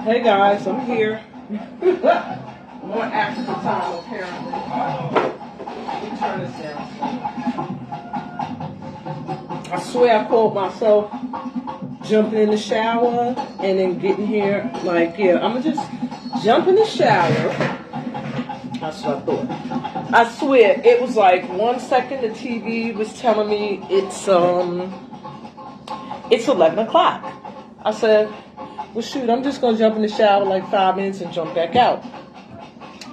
Hey guys, I'm here. More African time apparently. Let me turn this down. I swear I called myself jumping in the shower and then getting here. Like, yeah, I'm gonna just jump in the shower. That's what I thought. I swear, it was like 1 second the TV was telling me it's 11 o'clock. I said, well, shoot, I'm just going to jump in the shower like 5 minutes and jump back out.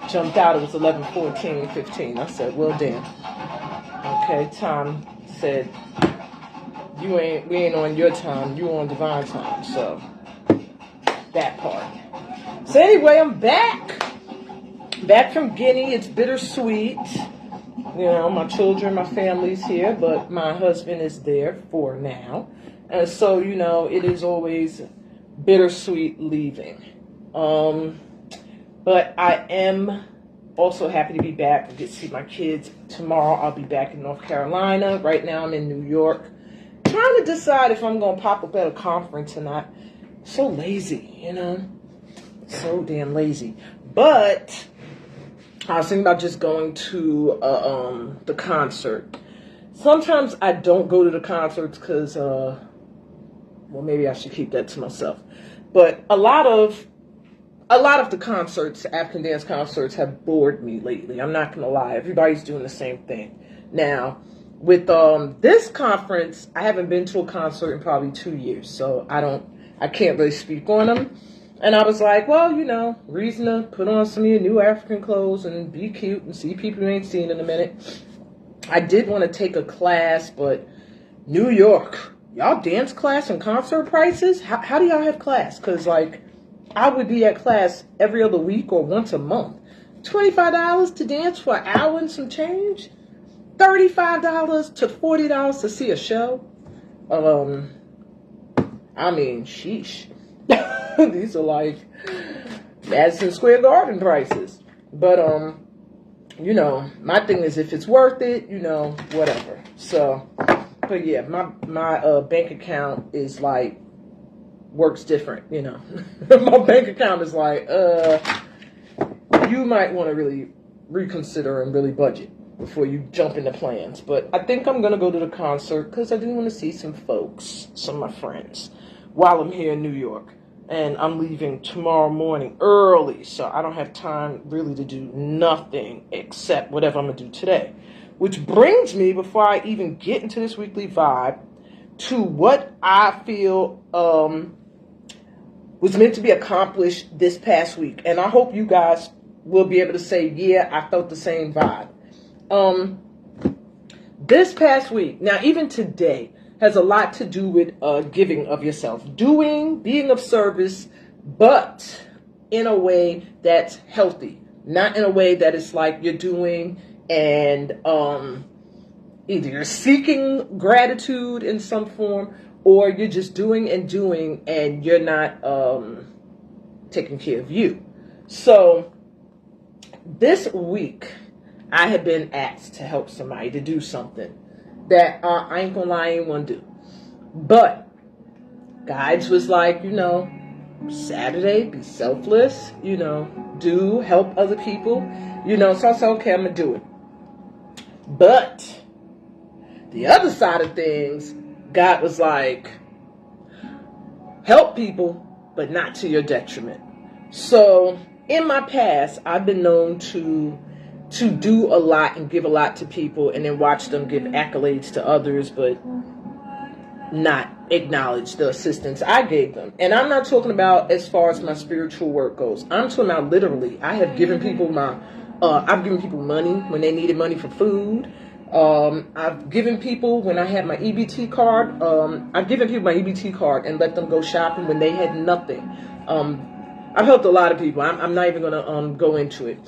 Jumped out, it was 11:14, 15. I said, well, damn. Okay, time said, we ain't on your time, you on divine time. So, that part. So anyway, I'm back. Back from Guinea. It's bittersweet. You know, my children, my family's here, but my husband is there for now. And so, you know, it is always bittersweet leaving. But I am also happy to be back and get to see my kids. Tomorrow I'll be back in North Carolina. Right now I'm in New York. Trying to decide if I'm going to pop up at a conference or not. So lazy, you know. So damn lazy. But I was thinking about just going to the concert. Sometimes I don't go to the concerts because, well, maybe I should keep that to myself. But a lot of the concerts, African dance concerts, have bored me lately. I'm not gonna lie. Everybody's doing the same thing. Now, with this conference, I haven't been to a concert in probably 2 years, so I can't really speak on them. And I was like, well, you know, reason to put on some of your new African clothes and be cute and see people you ain't seen in a minute. I did want to take a class, but New York, y'all dance class and concert prices? How do y'all have class? Because, like, I would be at class every other week or once a month. $25 to dance for an hour and some change? $35 to $40 to see a show? I mean, sheesh. These are like Madison Square Garden prices. But, you know, my thing is if it's worth it, you know, whatever. So, but yeah, my bank account is like, works different, you know. My bank account is like, you might want to really reconsider and really budget before you jump into plans. But I think I'm going to go to the concert because I do want to see some folks, some of my friends, while I'm here in New York. And I'm leaving tomorrow morning early, so I don't have time really to do nothing except whatever I'm going to do today. Which brings me, before I even get into this weekly vibe, to what I feel was meant to be accomplished this past week. And I hope you guys will be able to say, yeah, I felt the same vibe. This past week, now even today, has a lot to do with giving of yourself. Being of service, but in a way that's healthy. Not in a way that it's like you're doing and either you're seeking gratitude in some form, or you're just doing and you're not taking care of you. So this week, I have been asked to help somebody to do something that I ain't gonna lie, I ain't want to do. But guides was like, you know, Saturday, be selfless, you know, help other people, you know. So I said, okay, I'm gonna do it. But the other side of things, God was like, help people, but not to your detriment. So in my past, I've been known to do a lot and give a lot to people and then watch them give accolades to others, but not acknowledge the assistance I gave them. And I'm not talking about as far as my spiritual work goes. I'm talking about literally, I have given people I've given people money when they needed money for food. I've given people, when I had my EBT card, I've given people my EBT card and let them go shopping when they had nothing. I've helped a lot of people. I'm not even going to go into it.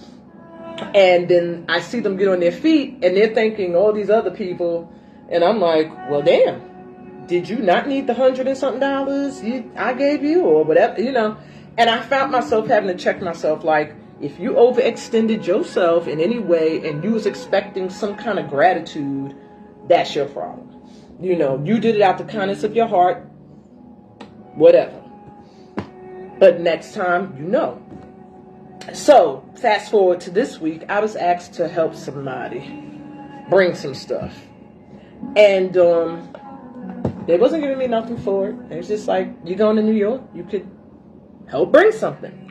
And then I see them get on their feet and they're thanking all these other people. And I'm like, well, damn, did you not need the $100 and something I gave you or whatever, you know? And I found myself having to check myself, like, if you overextended yourself in any way and you was expecting some kind of gratitude, that's your problem. You know, you did it out the kindness of your heart, whatever. But next time, you know. So, fast forward to this week, I was asked to help somebody bring some stuff. And they wasn't giving me nothing for it. It was just like, you going to New York, you could help bring something.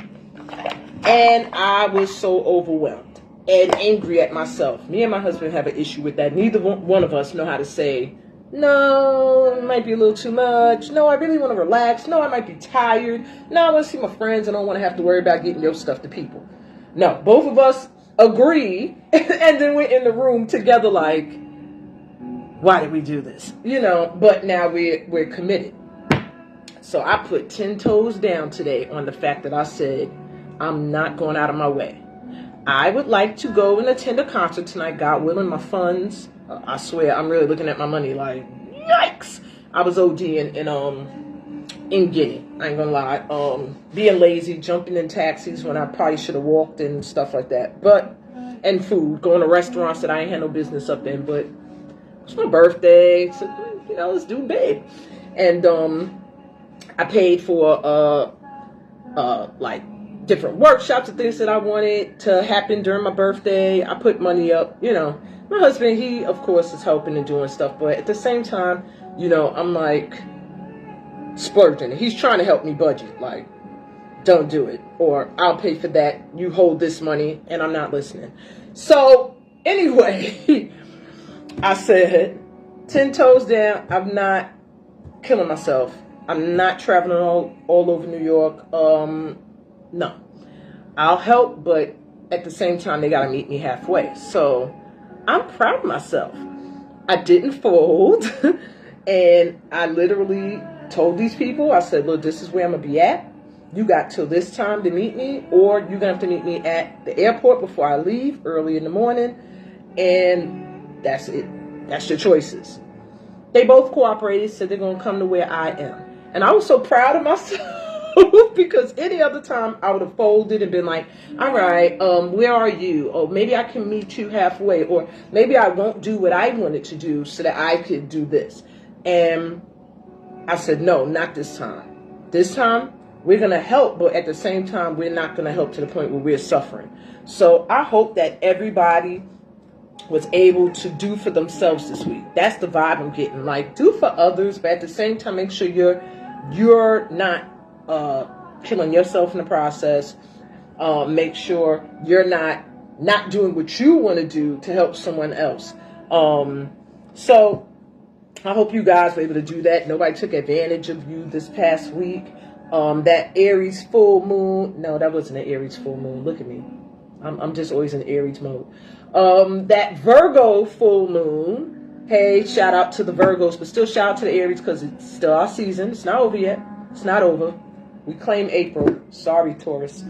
And I was so overwhelmed and angry at myself. Me and my husband have an issue with that. Neither one of us know how to say, no, it might be a little too much. No, I really want to relax. No, I might be tired. No, I want to see my friends. I don't want to have to worry about getting your stuff to people. No, both of us agree. And then we're in the room together like, why did we do this? You know, but now we're committed. So I put 10 toes down today on the fact that I said, I'm not going out of my way. I would like to go and attend a concert tonight, God willing, my funds. I swear, I'm really looking at my money like, yikes. I was ODing in Guinea. I ain't gonna lie. Being lazy, jumping in taxis when I probably should have walked and stuff like that. And food, going to restaurants that I ain't had no business up in. But it's my birthday, so, you know, let's do big. And I paid for like different workshops and things that I wanted to happen during my birthday. I put money up, you know. My husband, he, of course, is helping and doing stuff. But at the same time, you know, I'm like splurging. He's trying to help me budget. Like, don't do it. Or I'll pay for that. You hold this money. And I'm not listening. So, anyway, I said, 10 toes down. I'm not killing myself. I'm not traveling all over New York. No. I'll help, but at the same time, they got to meet me halfway. So, I'm proud of myself. I didn't fold. And I literally told these people, I said, look, this is where I'm going to be at. You got till this time to meet me, or you're going to have to meet me at the airport before I leave early in the morning. And that's it. That's your choices. They both cooperated, said they're going to come to where I am. And I was so proud of myself because any other time I would have folded and been like, all right, where are you? Or maybe I can meet you halfway. Or maybe I won't do what I wanted to do so that I could do this. And I said, no, not this time. This time, we're going to help, but at the same time, we're not going to help to the point where we're suffering. So I hope that everybody was able to do for themselves this week. That's the vibe I'm getting. Like, do for others, but at the same time, make sure you're not killing yourself in the process. Make sure you're not doing what you want to do to help someone else. So I hope you guys were able to do that. Nobody took advantage of you this past week. That Aries full moon. No, that wasn't an Aries full moon. Look at me. I'm just always in Aries mode. That Virgo full moon. Hey, shout out to the Virgos, but still shout out to the Aries because it's still our season. It's not over yet. It's not over. We claim April. Sorry, Taurus.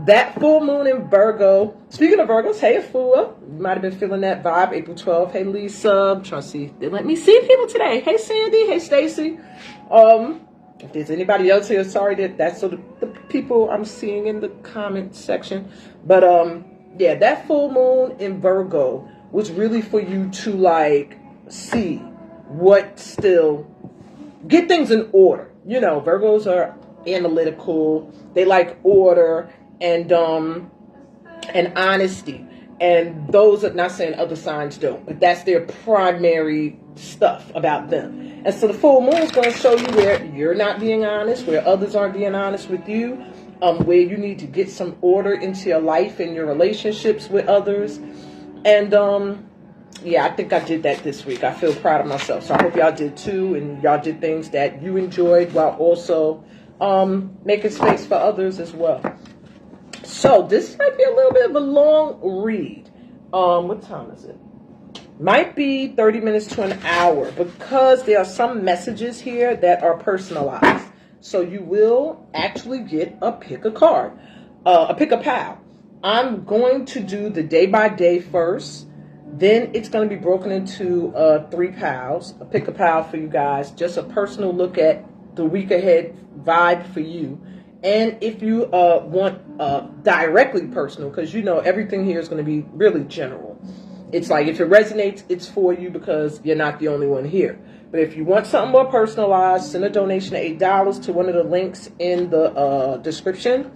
That full moon in Virgo. Speaking of Virgos, hey, Afua. You might have been feeling that vibe. April 12th. Hey, Lisa. I'm trying to see. They let me see people today. Hey, Sandy. Hey, Stacy. If there's anybody else here, sorry that's sort of the people I'm seeing in the comment section. But, yeah, that full moon in Virgo was really for you to, like, see what still, get things in order. You know, Virgos are analytical. They like order and honesty. And those are not saying other signs don't, but that's their primary stuff about them. And so the full moon is going to show you where you're not being honest, where others aren't being honest with you, where you need to get some order into your life and your relationships with others. And yeah, I think I did that this week. I feel proud of myself. So I hope y'all did too, and y'all did things that you enjoyed while also making space for others as well. So this might be a little bit of a long read. What time is it? Might be 30 minutes to an hour because there are some messages here that are personalized. So you will actually get a pick a card, a pick a pal. I'm going to do the day by day first. Then it's going to be broken into 3 pals, a pick a pal for you guys, just a personal look at the week ahead vibe for you. And if you want directly personal, because you know everything here is going to be really general. It's like if it resonates, it's for you because you're not the only one here. But if you want something more personalized, send a donation of $8 to one of the links in the description.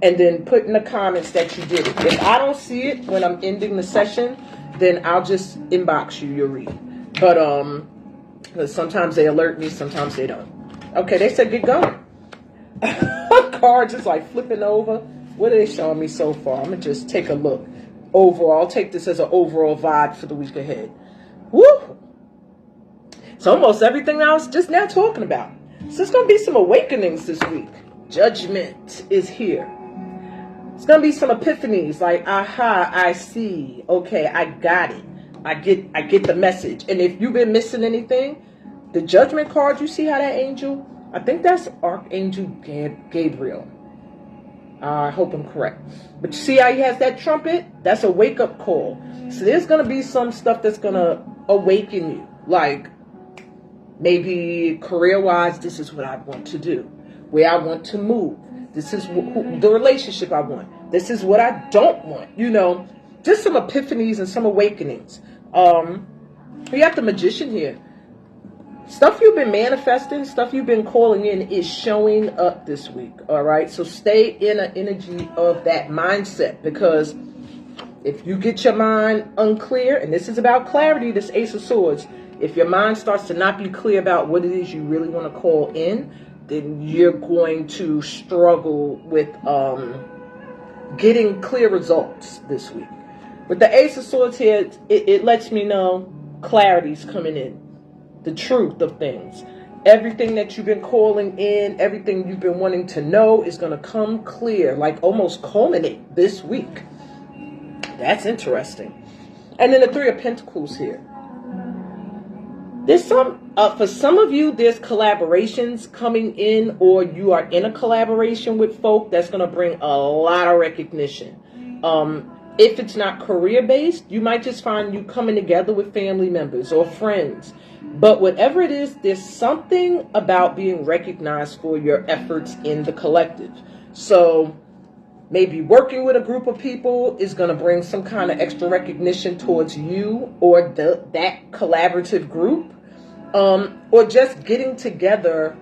And then put in the comments that you did it. If I don't see it when I'm ending the session, then I'll just inbox you. You'll read it. But sometimes they alert me, sometimes they don't. Okay, they said get going. Cards is like flipping over. What are they showing me so far? I'm going to just take a look. Overall, I'll take this as an overall vibe for the week ahead. Woo! It's almost everything I was just now talking about. So there's going to be some awakenings this week. Judgment is here. It's going to be some epiphanies like, aha, I see. Okay, I got it. I get the message. And if you've been missing anything, the judgment card, you see how that angel, I think that's Archangel Gabriel. I hope I'm correct. But you see how he has that trumpet? That's a wake-up call. So there's going to be some stuff that's going to awaken you. Like, maybe career-wise, this is what I want to do. Where I want to move. This is the relationship I want. This is what I don't want. You know, just some epiphanies and some awakenings. We have the Magician here. Stuff you've been manifesting, stuff you've been calling in is showing up this week. All right. So stay in an energy of that mindset, because if you get your mind unclear, and this is about clarity, this Ace of Swords, if your mind starts to not be clear about what it is you really want to call in, then you're going to struggle with getting clear results this week. With the Ace of Swords here, it lets me know clarity's coming in. The truth of things. Everything that you've been calling in, everything you've been wanting to know is going to come clear, like almost culminate this week. That's interesting. And then the Three of Pentacles here. There's for some of you, there's collaborations coming in, or you are in a collaboration with folk that's going to bring a lot of recognition. If it's not career-based, you might just find you coming together with family members or friends. But whatever it is, there's something about being recognized for your efforts in the collective. So maybe working with a group of people is going to bring some kind of extra recognition towards you or that collaborative group. Or just getting together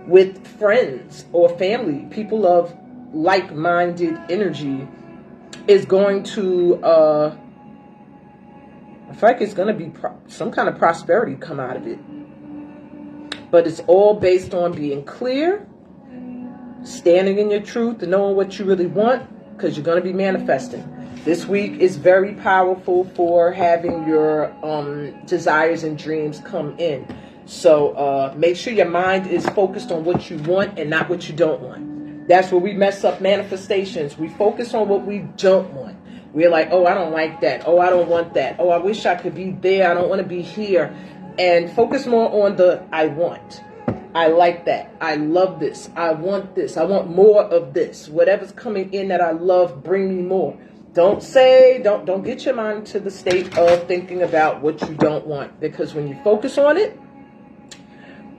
with friends or family, people of like-minded energy, is going to, I feel like it's going to be some kind of prosperity come out of it. But it's all based on being clear, standing in your truth, and knowing what you really want, because you're going to be manifesting. This week is very powerful for having your desires and dreams come in. So make sure your mind is focused on what you want and not what you don't want. That's where we mess up manifestations. We focus on what we don't want. We're like, oh, I don't like that. Oh, I don't want that. Oh, I wish I could be there. I don't want to be here. And focus more on the I want. I like that. I love this. I want this. I want more of this. Whatever's coming in that I love, bring me more. Don't get your mind to the state of thinking about what you don't want. Because when you focus on it,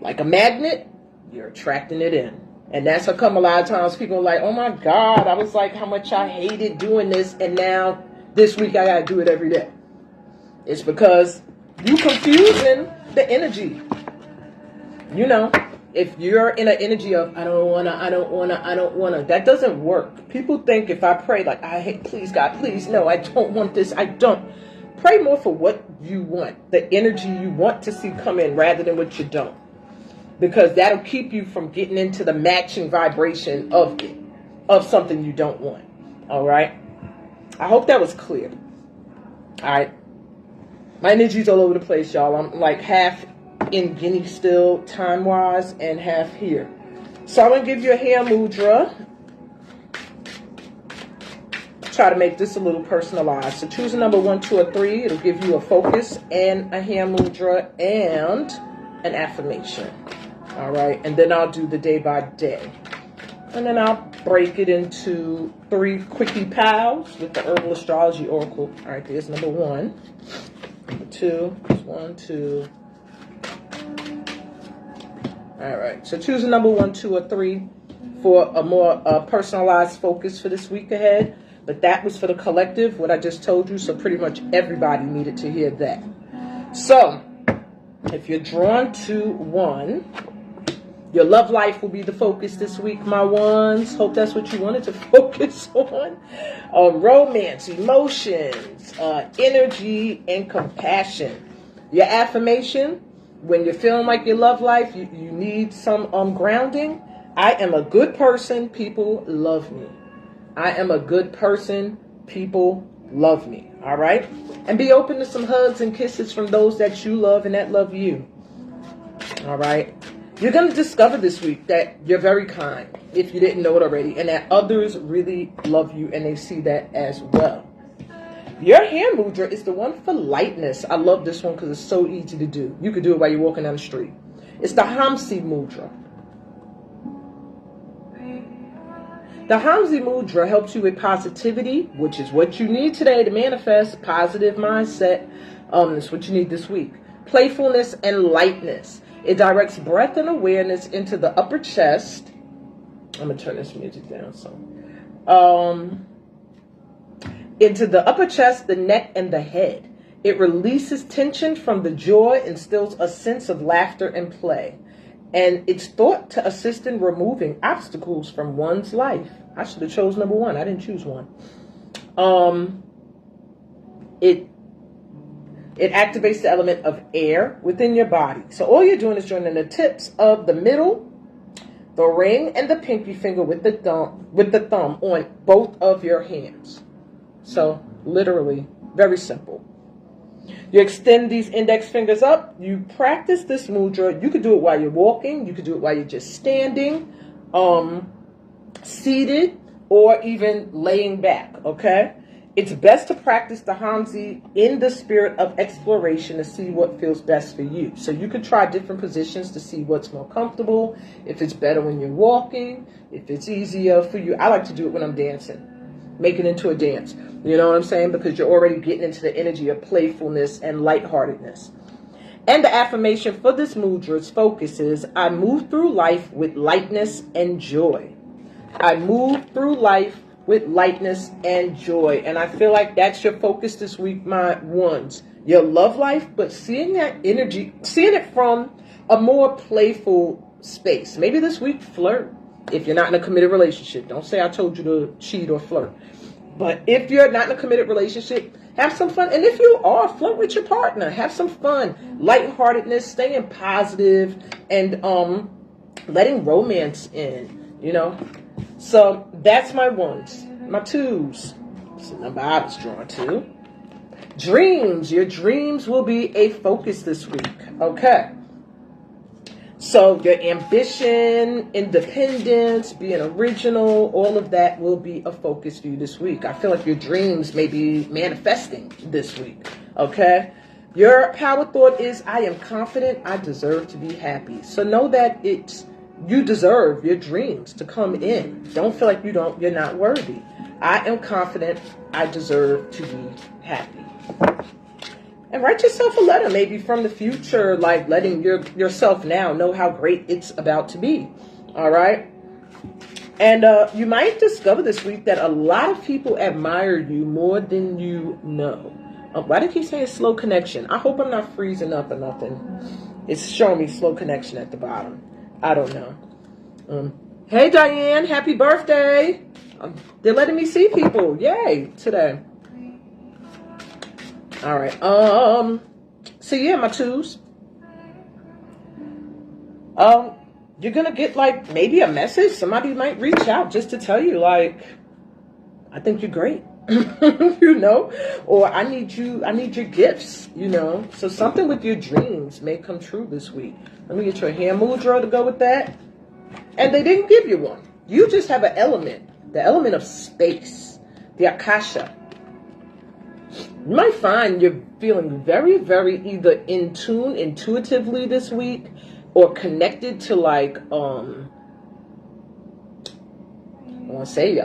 like a magnet, you're attracting it in. And that's how come a lot of times people are like, oh my God, I was like, how much I hated doing this. And now this week I got to do it every day. It's because you confusing the energy. You know, if you're in an energy of, I don't want to, that doesn't work. People think if I pray like, I hate, please God, please, no, I don't want this. I don't. Pray more for what you want, the energy you want to see come in rather than what you don't. Because that'll keep you from getting into the matching vibration of it, of something you don't want. All right. I hope that was clear. All right. My energy's all over the place, y'all. I'm like half in Guinea still, time-wise, and half here. So I'm going to give you a hand mudra. Try to make this a little personalized. So choose a number 1, 2, or 3. It'll give you a focus and a hand mudra and an affirmation. All right. And then I'll do the day by day. And then I'll break it into 3 quickie pals with the Herbal Astrology Oracle. All right. There's number 1. Number 2. 1, 2. All right. So choose a number 1, 2, or 3 for a more personalized focus for this week ahead. But that was for the collective, what I just told you. So pretty much everybody needed to hear that. So If you're drawn to 1, your love life will be the focus this week, my ones. Hope that's what you wanted to focus on. Romance, emotions, energy, and compassion. Your affirmation, when you're feeling like your love life, you need some grounding. I am a good person. People love me. I am a good person. People love me. All right? And be open to some hugs and kisses from those that you love and that love you. All right? You're going to discover this week that you're very kind, if you didn't know it already, and that others really love you and they see that as well. Your hand mudra is the one for lightness. I love this one because it's so easy to do. You could do it while you're walking down the street. It's the Hamsi mudra. The Hamsi mudra helps you with positivity, which is what you need today to manifest positive mindset. That's what you need this week. Playfulness and lightness. It directs breath and awareness into the upper chest. I'm going to turn this music down. Into the upper chest, the neck, and the head. It releases tension from the jaw, instills a sense of laughter and play. And it's thought to assist in removing obstacles from one's life. I should have chose number 1. I didn't choose 1. It activates the element of air within your body. So all you're doing is joining the tips of the middle, the ring, and the pinky finger with the thumb on both of your hands. So literally, very simple. You extend these index fingers up. You practice this mudra. You could do it while you're walking. You could do it while you're just standing, seated, or even laying back, okay? It's best to practice the Hamsi in the spirit of exploration to see what feels best for you. So you could try different positions to see what's more comfortable, if it's better when you're walking, if it's easier for you. I like to do it when I'm dancing, make it into a dance. You know what I'm saying? Because you're already getting into the energy of playfulness and lightheartedness. And the affirmation for this mudra's focus is, I move through life with lightness and joy. I move through life with lightness and joy. And I feel like that's your focus this week, my ones. Your love life, but seeing that energy, seeing it from a more playful space. Maybe this week, flirt. If you're not in a committed relationship. Don't say I told you to cheat or flirt. But if you're not in a committed relationship, have some fun. And if you are, flirt with your partner. Have some fun. Lightheartedness, staying positive, and letting romance in, you know. So that's my 1s. My 2s. That's the number I was drawn to. Dreams. Your dreams will be a focus this week. Okay. So your ambition, independence, being original, all of that will be a focus for you this week. I feel like your dreams may be manifesting this week. Okay. Your power thought is, I am confident, I deserve to be happy. So know that you deserve your dreams to come in. Don't feel like you're not worthy. I am confident, I deserve to be happy. And write yourself a letter, maybe from the future, like letting yourself now know how great it's about to be. All right? And you might discover this week that a lot of people admire you more than you know. Why do I keep saying slow connection? I hope I'm not freezing up or nothing. It's showing me slow connection at the bottom. I don't know. Hey, Diane, happy birthday. They're letting me see people. Yay, today. All right. So yeah, my 2s. You're gonna get like maybe a message. Somebody might reach out just to tell you like, I think you're great. You know, or I need your gifts, you know. So something with your dreams may come true this week. Let me get your hand mudra to go with that. And they didn't give you one. You just have an element, the element of space, the akasha. You might find you're feeling very, very either in tune intuitively this week or connected to like, I want to say,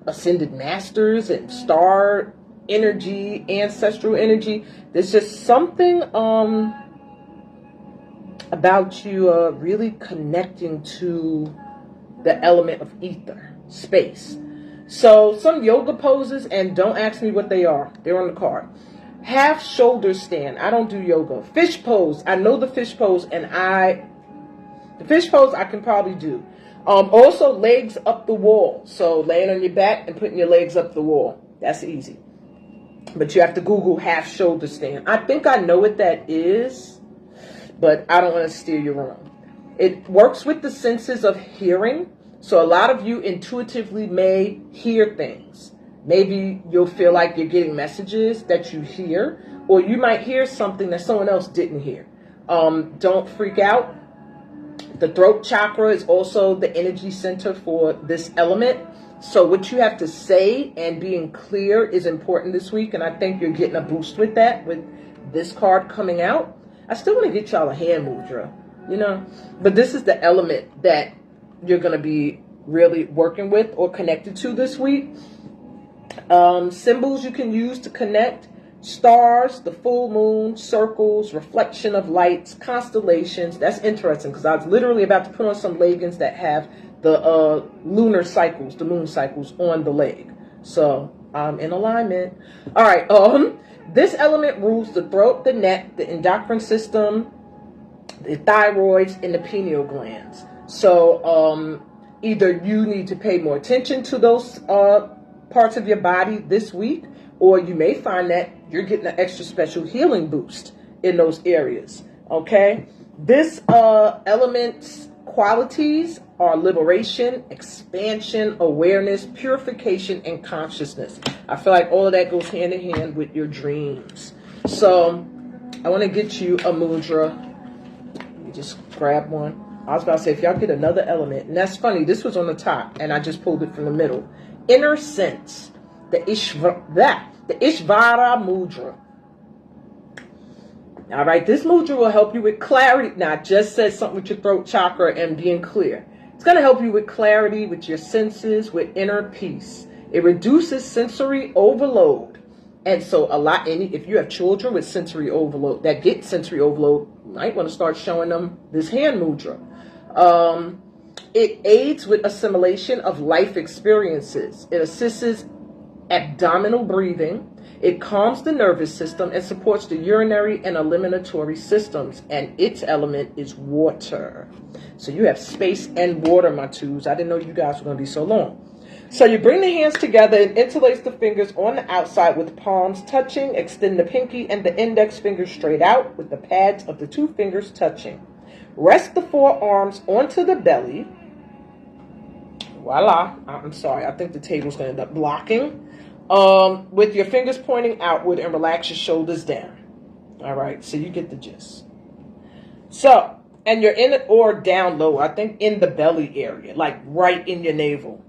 ascended masters and star energy, ancestral energy. There's just something about you really connecting to the element of ether, space. So some yoga poses, and don't ask me what they are. They're on the card. Half shoulder stand. I don't do yoga. Fish pose. I know the fish pose, and the fish pose I can probably do. Also, legs up the wall. So laying on your back and putting your legs up the wall. That's easy. But you have to Google half shoulder stand. I think I know what that is, but I don't want to steer you wrong. It works with the senses of hearing. So a lot of you intuitively may hear things. Maybe you'll feel like you're getting messages that you hear, or you might hear something that someone else didn't hear. Don't freak out. The throat chakra is also the energy center for this element. So what you have to say and being clear is important this week. And I think you're getting a boost with that, with this card coming out. I still want to get y'all a hand mudra, you know. But this is the element that you're going to be really working with or connected to this week. Symbols you can use to connect: stars, the full moon, circles, reflection of lights, constellations. That's interesting because I was literally about to put on some leggings that have the lunar cycles, the moon cycles on the leg. So I'm in alignment. All right. This element rules the throat, the neck, the endocrine system, the thyroids, and the pineal glands. So either you need to pay more attention to those parts of your body this week, or you may find that you're getting an extra special healing boost in those areas. Okay? This element's qualities are liberation, expansion, awareness, purification, and consciousness. I feel like all of that goes hand in hand with your dreams. So I want to get you a mudra. Let me just grab one. I was about to say, if y'all get another element, and that's funny, this was on the top, and I just pulled it from the middle. Inner sense, the Ishvara mudra. All right, this mudra will help you with clarity. Now, I just said something with your throat chakra and being clear. It's going to help you with clarity, with your senses, with inner peace. It reduces sensory overload. And so if you have children with sensory overload, that get sensory overload, you might want to start showing them this hand mudra. It aids with assimilation of life experiences. It assists abdominal breathing. It calms the nervous system and supports the urinary and eliminatory systems. And its element is water. So you have space and water, my twos. I didn't know you guys were going to be so long. So you bring the hands together and interlace the fingers on the outside with palms touching. Extend the pinky and the index finger straight out with the pads of the two fingers touching. Rest the forearms onto the belly. Voila. I'm sorry. I think the table's going to end up blocking. With your fingers pointing outward, and relax your shoulders down. All right. So you get the gist. So, and you're in it or down low. I think in the belly area, like right in your navel.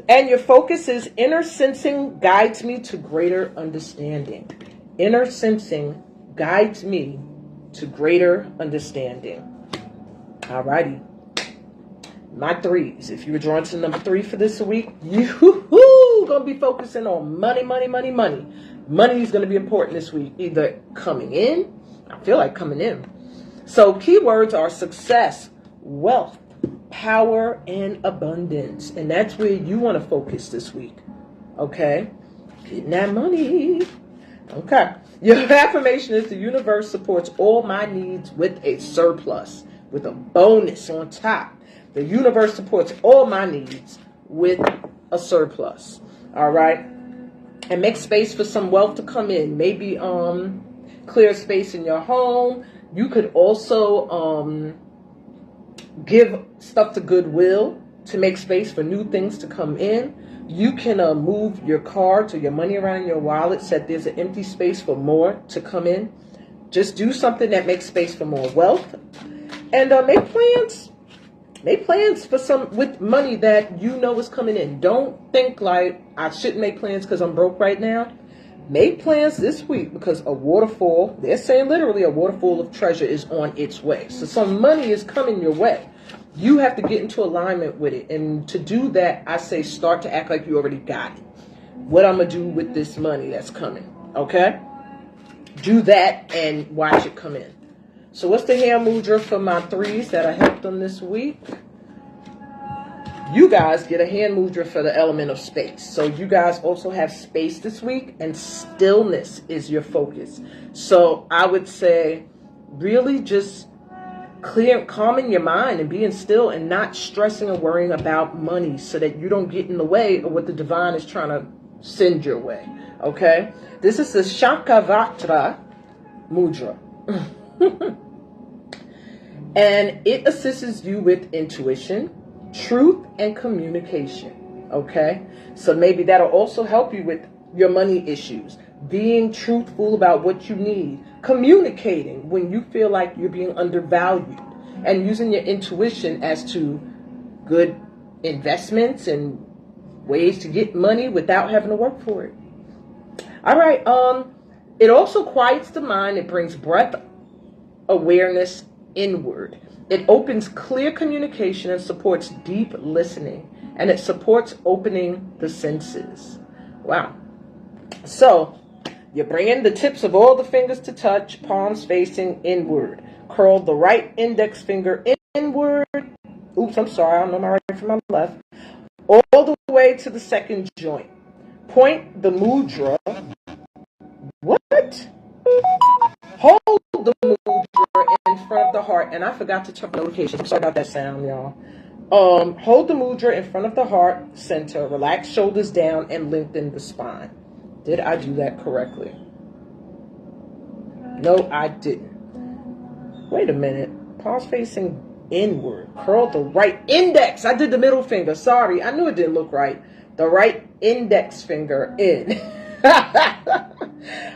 And your focus is inner sensing guides me to greater understanding. Inner sensing guides me to greater understanding. All righty. My threes. If you were drawn to number 3 for this week, you gonna be focusing on money, money, money, money. Money is gonna be important this week. Either coming in, I feel like coming in. So keywords are success, wealth, power, and abundance. And that's where you want to focus this week. Okay? Getting that money. Okay. Your affirmation is the universe supports all my needs with a surplus, with a bonus on top. The universe supports all my needs with a surplus. All right? And make space for some wealth to come in. Maybe clear space in your home. You could also give stuff to Goodwill to make space for new things to come in. You can move your cards or your money around in your wallet so that there's an empty space for more to come in. Just do something that makes space for more wealth. And make plans. Make plans for some with money that you know is coming in. Don't think like I shouldn't make plans because I'm broke right now. Make plans this week because a waterfall, they're saying literally a waterfall of treasure is on its way. So some money is coming your way. You have to get into alignment with it. And to do that, I say start to act like you already got it. What I'm going to do with this money that's coming. Okay? Do that and watch it come in. So what's the hand mudra for my threes that I helped them this week? you guys get a hand mudra for the element of space. So you guys also have space this week, and stillness is your focus. So I would say really just calming your mind and being still and not stressing and worrying about money so that you don't get in the way of what the divine is trying to send your way. Okay? This is the Shankavatra mudra. And it assists you with intuition, truth, and communication. Okay? So maybe that'll also help you with your money issues. Being truthful about what you need. Communicating when you feel like you're being undervalued. And using your intuition as to good investments and ways to get money without having to work for it. All right. It also quiets the mind. It brings breath awareness inward. It opens clear communication and supports deep listening. And it supports opening the senses. Wow. So you're bringing the tips of all the fingers to touch, palms facing inward. Curl the right index finger inward. Oops, I'm sorry. I don't know my right from my left. All the way to the second joint. Point the mudra. What? Hold the mudra in front of the heart. And I forgot to turn notifications. Sorry about that sound, y'all. Hold the mudra in front of the heart center. Relax shoulders down and lengthen the spine. Did I do that correctly? No, I didn't. Wait a minute. Palms facing inward. Curl the right index. I did the middle finger. Sorry. I knew it didn't look right. The right index finger in.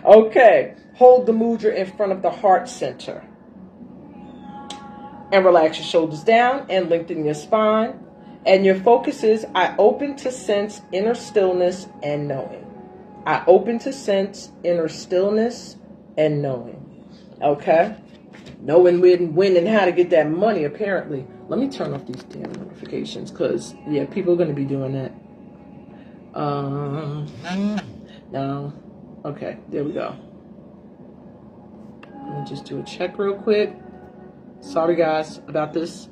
Okay. Hold the mudra in front of the heart center. And relax your shoulders down and lengthen your spine. And your focus is, I open to sense inner stillness and knowing. I open to sense inner stillness and knowing. Okay? Knowing when and how to get that money, apparently. Let me turn off these damn notifications because, yeah, people are going to be doing that. No. Okay, there we go. Let me just do a check real quick. Sorry, guys, about this.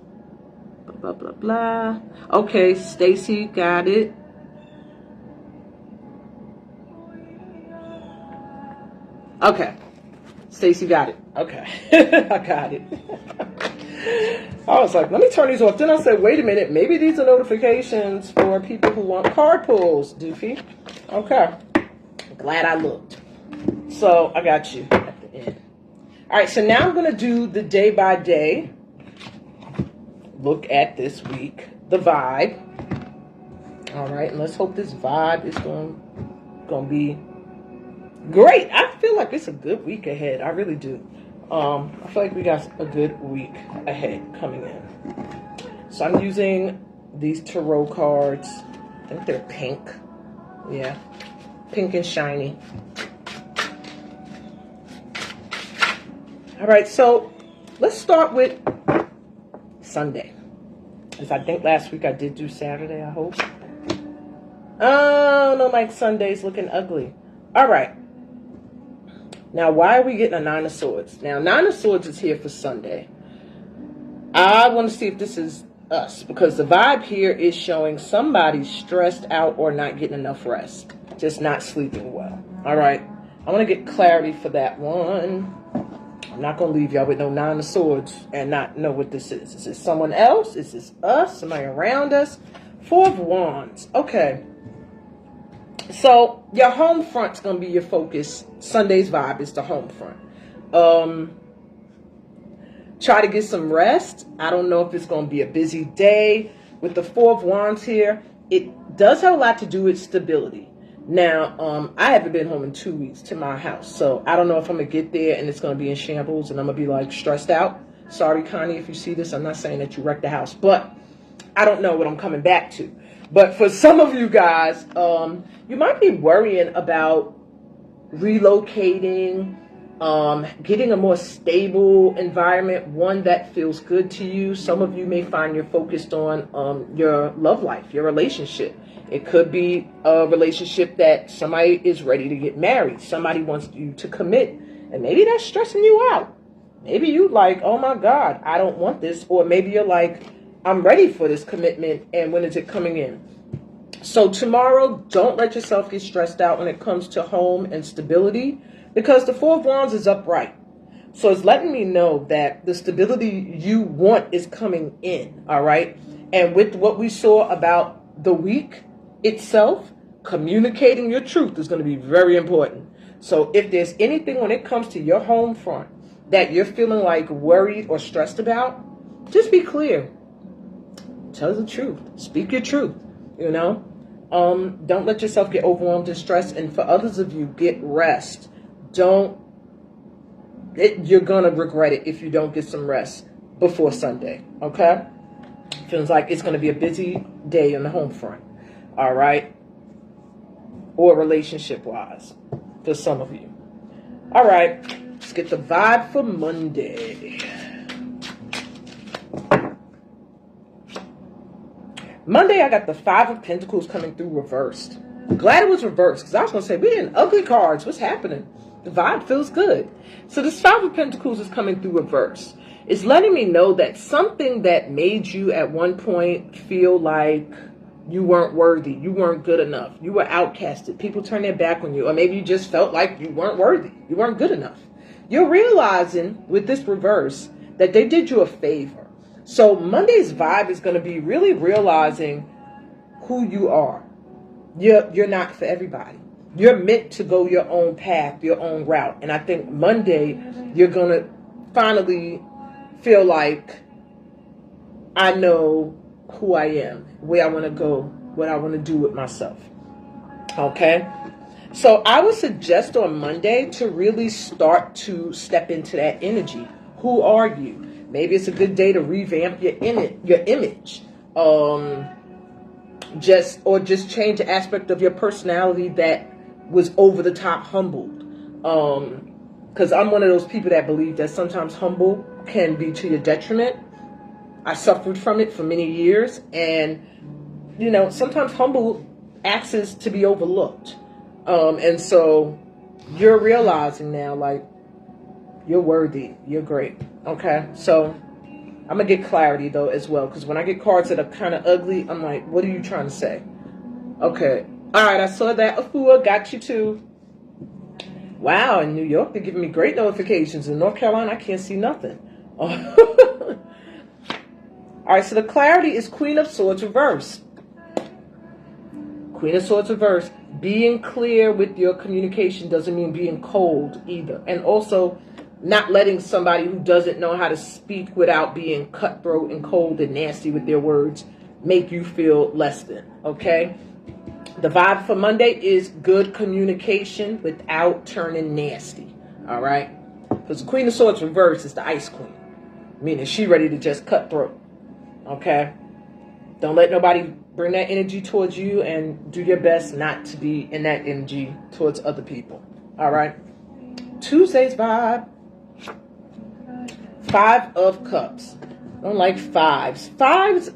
Blah, blah, blah, blah. Okay, Stacy, got it. Okay. Stacy got it. Okay. I got it. I was like, let me turn these off. Then I said, wait a minute. Maybe these are notifications for people who want card pulls, Doofy. Okay. Glad I looked. So I got you at the end. All right. So now I'm going to do the day by day. Look at this week. The vibe. All right. And let's hope this vibe is going to be great. I feel like it's a good week ahead. I really do. I feel like we got a good week ahead coming in. So I'm using these tarot cards. I think they're pink. Yeah. Pink and shiny. All right. So let's start with Sunday. Because I think last week I did do Saturday, I hope. Oh, no, like Sunday's looking ugly. All right. Now, why are we getting a Nine of Swords? Now, Nine of Swords is here for Sunday. I want to see if this is us, because the vibe here is showing somebody stressed out or not getting enough rest. Just not sleeping well. All right. I want to get clarity for that one. I'm not going to leave y'all with no Nine of Swords and not know what this is. Is this someone else? Is this us? Somebody around us? Four of Wands. Okay. So your home front's going to be your focus. Sunday's vibe is the home front. Try to get some rest. I don't know if it's going to be a busy day. With the Four of Wands here, it does have a lot to do with stability. Now, I haven't been home in 2 weeks to my house. So I don't know if I'm going to get there and it's going to be in shambles and I'm going to be like stressed out. Sorry, Connie, if you see this. I'm not saying that you wrecked the house, but I don't know what I'm coming back to. But for some of you guys, you might be worrying about relocating, getting a more stable environment, one that feels good to you. Some of you may find you're focused on your love life, your relationship. It could be a relationship that somebody is ready to get married. Somebody wants you to commit, and maybe that's stressing you out. Maybe you like, oh my God, I don't want this. Or maybe you're like, I'm ready for this commitment, and when is it coming in? So tomorrow, don't let yourself get stressed out when it comes to home and stability, because the Four of Wands is upright. So it's letting me know that the stability you want is coming in, all right? And with what we saw about the week itself, communicating your truth is going to be very important. So if there's anything when it comes to your home front that you're feeling like worried or stressed about, just be clear. Tell the truth. Speak your truth, you know? Don't let yourself get overwhelmed and stressed. And for others of you, get rest. You're going to regret it if you don't get some rest before Sunday, okay? Feels like it's going to be a busy day on the home front, all right? Or relationship-wise for some of you. All right, let's get the vibe for Monday. Monday, I got the Five of Pentacles coming through reversed. Glad it was reversed, because I was going to say, we're in ugly cards. What's happening? The vibe feels good. So this Five of Pentacles is coming through reverse. It's letting me know that something that made you at one point feel like you weren't worthy, you weren't good enough, you were outcasted, people turned their back on you, or maybe you just felt like you weren't worthy, you weren't good enough. You're realizing with this reverse that they did you a favor. So Monday's vibe is going to be really realizing who you are. You're not for everybody. You're meant to go your own path, your own route. And I think Monday, you're going to finally feel like, I know who I am, where I want to go, what I want to do with myself. Okay? So I would suggest on Monday to really start to step into that energy. Who are you? Maybe it's a good day to revamp your image. Just change the aspect of your personality that was over the top humbled. Because I'm one of those people that believe that sometimes humble can be to your detriment. I suffered from it for many years, and sometimes humble acts to be overlooked. And so you're realizing now, like, you're worthy, you're great. Okay, so I'm gonna get clarity though as well, because when I get cards that are kind of ugly, I'm like, what are you trying to say? Okay, all right, I saw that. Afua, got you too. Wow, in New York they're giving me great notifications. In North Carolina I can't see nothing. All right, so the clarity is Queen of Swords reverse. Queen of Swords reverse. Being clear with your communication doesn't mean being cold either. And also not letting somebody who doesn't know how to speak without being cutthroat and cold and nasty with their words make you feel less than, okay? The vibe for Monday is good communication without turning nasty, all right? Because the Queen of Swords reverse is the Ice Queen, meaning she ready to just cutthroat, okay? Don't let nobody bring that energy towards you, and do your best not to be in that energy towards other people, all right? Tuesday's vibe. Five of Cups. I don't like fives. Fives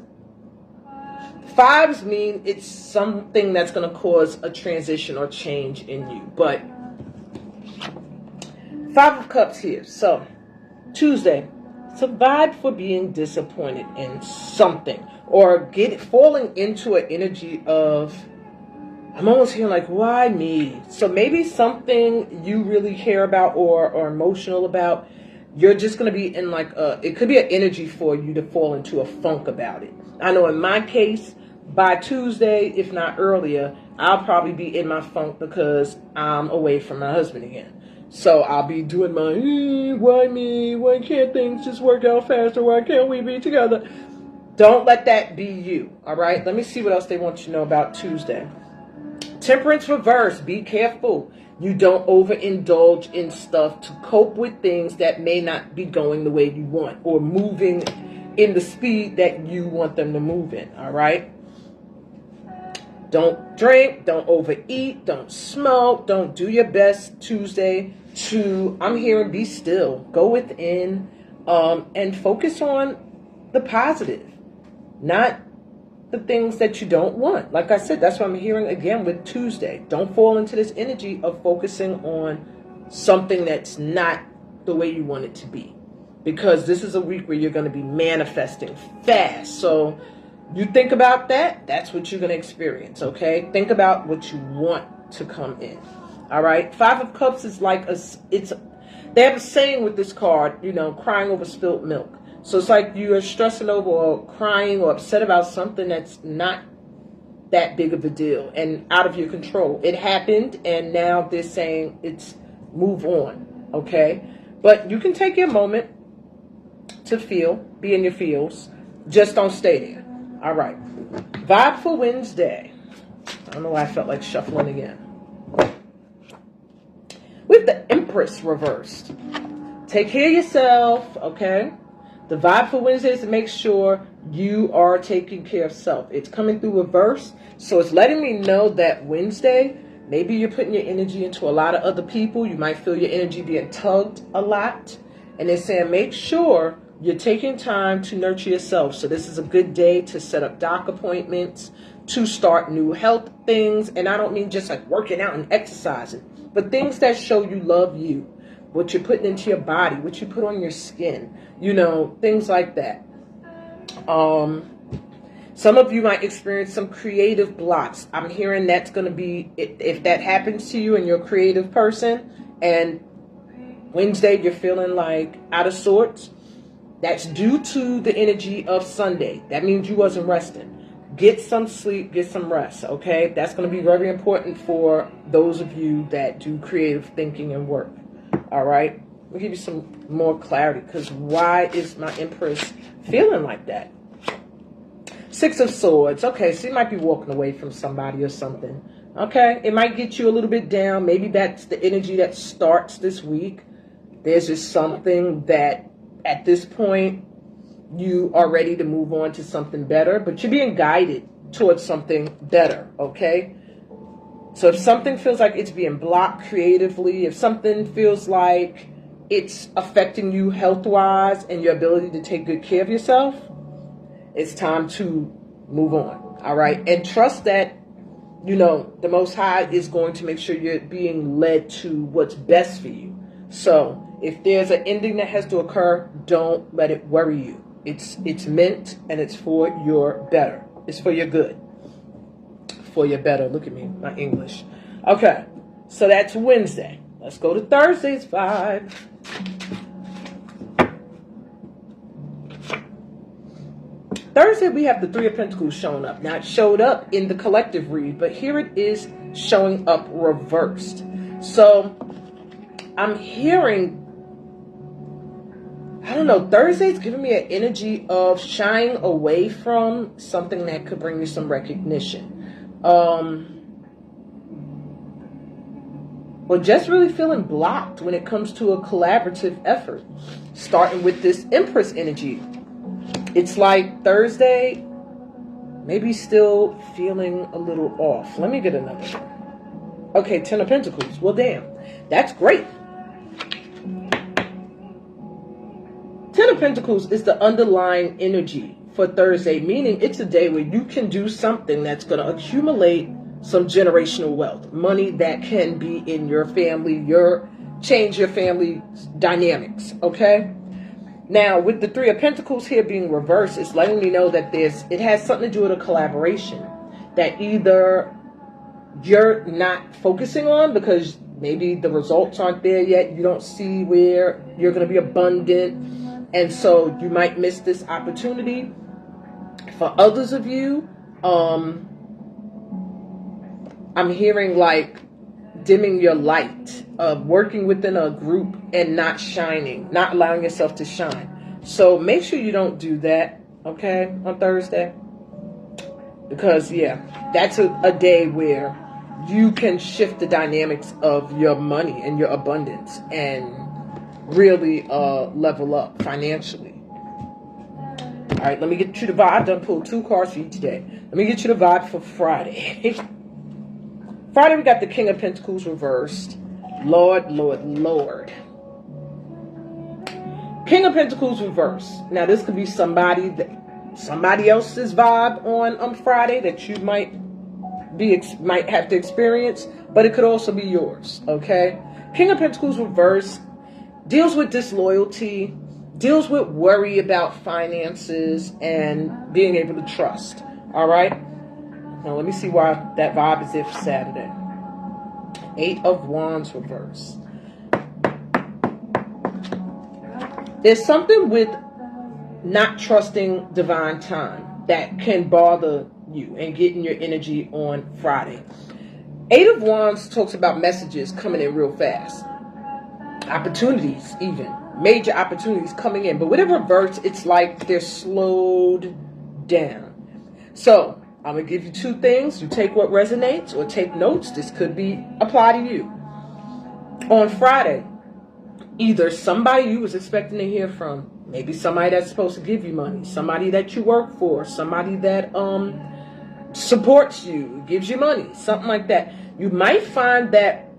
mean it's something that's going to cause a transition or change in you. But Five of Cups here. So Tuesday, it's a vibe for being disappointed in something, or falling into an energy of, I'm almost hearing like, why me? So maybe something you really care about or emotional about, you're just going to be in like it could be an energy for you to fall into a funk about it. I know in my case, by Tuesday, if not earlier, I'll probably be in my funk because I'm away from my husband again. So I'll be doing my, why me? Why can't things just work out faster? Why can't we be together? Don't let that be you, all right? Let me see what else they want you to know about Tuesday. Temperance reverse, be careful. You don't overindulge in stuff to cope with things that may not be going the way you want, or moving in the speed that you want them to move in, all right? Don't drink, don't overeat, don't smoke, don't do your best Tuesday to, I'm hearing, be still. Go within and focus on the positive, not the things that you don't want. Like I said, that's what I'm hearing again with Tuesday. Don't fall into this energy of focusing on something that's not the way you want it to be. because this is a week where you're going to be manifesting fast. So you think about that, that's what you're going to experience, okay? Think about what you want to come in. All right? Five of Cups is like they have a saying with this card, crying over spilt milk. So it's like you are stressing over or crying or upset about something that's not that big of a deal and out of your control. It happened, and now they're saying it's move on, okay? But you can take your moment to feel, be in your feels. Just don't stay there. All right. Vibe for Wednesday. I don't know why I felt like shuffling again. With the Empress reversed. Take care of yourself, okay? The vibe for Wednesday is to make sure you are taking care of self. It's coming through reverse, so it's letting me know that Wednesday, maybe you're putting your energy into a lot of other people. You might feel your energy being tugged a lot. And they're saying make sure you're taking time to nurture yourself. So this is a good day to set up doc appointments, to start new health things. And I don't mean just like working out and exercising, but things that show you love you, what you're putting into your body, what you put on your skin, things like that. Some of you might experience some creative blocks. I'm hearing that's going to be, if that happens to you and you're a creative person and Wednesday you're feeling like out of sorts, that's due to the energy of Sunday. That means you wasn't resting. Get some sleep, get some rest, okay? That's going to be very important for those of you that do creative thinking and work, all right? We'll give you some more clarity, because why is my Empress feeling like that? Six of Swords. Okay, so you might be walking away from somebody or something, okay? It might get you a little bit down. Maybe that's the energy that starts this week. There's just something that at this point, you are ready to move on to something better, but you're being guided towards something better, okay? So if something feels like it's being blocked creatively, if something feels like it's affecting you health-wise and your ability to take good care of yourself, it's time to move on, all right? And trust that, the Most High is going to make sure you're being led to what's best for you. So if there's an ending that has to occur, don't let it worry you. It's meant, and it's for your better. It's for your good. For your better. Look at me, my English. Okay, so that's Wednesday. Let's go to Thursday's vibe. Thursday, we have the Three of Pentacles showing up. Now, it showed up in the collective read, but here it is showing up reversed. So, I'm hearing, I don't know, Thursday's giving me an energy of shying away from something that could bring you some recognition. Or just really feeling blocked when it comes to a collaborative effort. Starting with this Empress energy. It's like Thursday, maybe still feeling a little off. Let me get another one. Okay, Ten of Pentacles. Well, damn. That's great. Ten of Pentacles is the underlying energy for Thursday, meaning it's a day where you can do something that's going to accumulate some generational wealth, money that can be in your family, change your family dynamics, okay? Now, with the Three of Pentacles here being reversed, it's letting me know that it has something to do with a collaboration that either you're not focusing on because maybe the results aren't there yet, you don't see where you're going to be abundant, and so you might miss this opportunity. For others of you, I'm hearing like dimming your light, working within a group and not shining, not allowing yourself to shine. So make sure you don't do that, okay, on Thursday. Because, yeah, that's a day where you can shift the dynamics of your money and your abundance and really level up financially. All right, let me get you the vibe. I done pulled 2 cards for you today. Let me get you the vibe for Friday. Friday, we got the King of Pentacles reversed. Lord, Lord, Lord. King of Pentacles reversed. Now, this could be somebody else's vibe on Friday that you might have to experience, but it could also be yours, okay? King of Pentacles reversed deals with disloyalty, deals with worry about finances and being able to trust. All right. Now let me see why that vibe is there for Saturday. 8 of Wands reverse. There's something with not trusting divine time that can bother you and getting your energy on Friday. 8 of Wands talks about messages coming in real fast. Opportunities, even. Major opportunities coming in. But with it reverse, it's like they're slowed down. So, I'm going to give you 2 things. You take what resonates or take notes. This could be apply to you. On Friday, either somebody you was expecting to hear from, maybe somebody that's supposed to give you money, somebody that you work for, somebody that supports you, gives you money, something like that. You might find that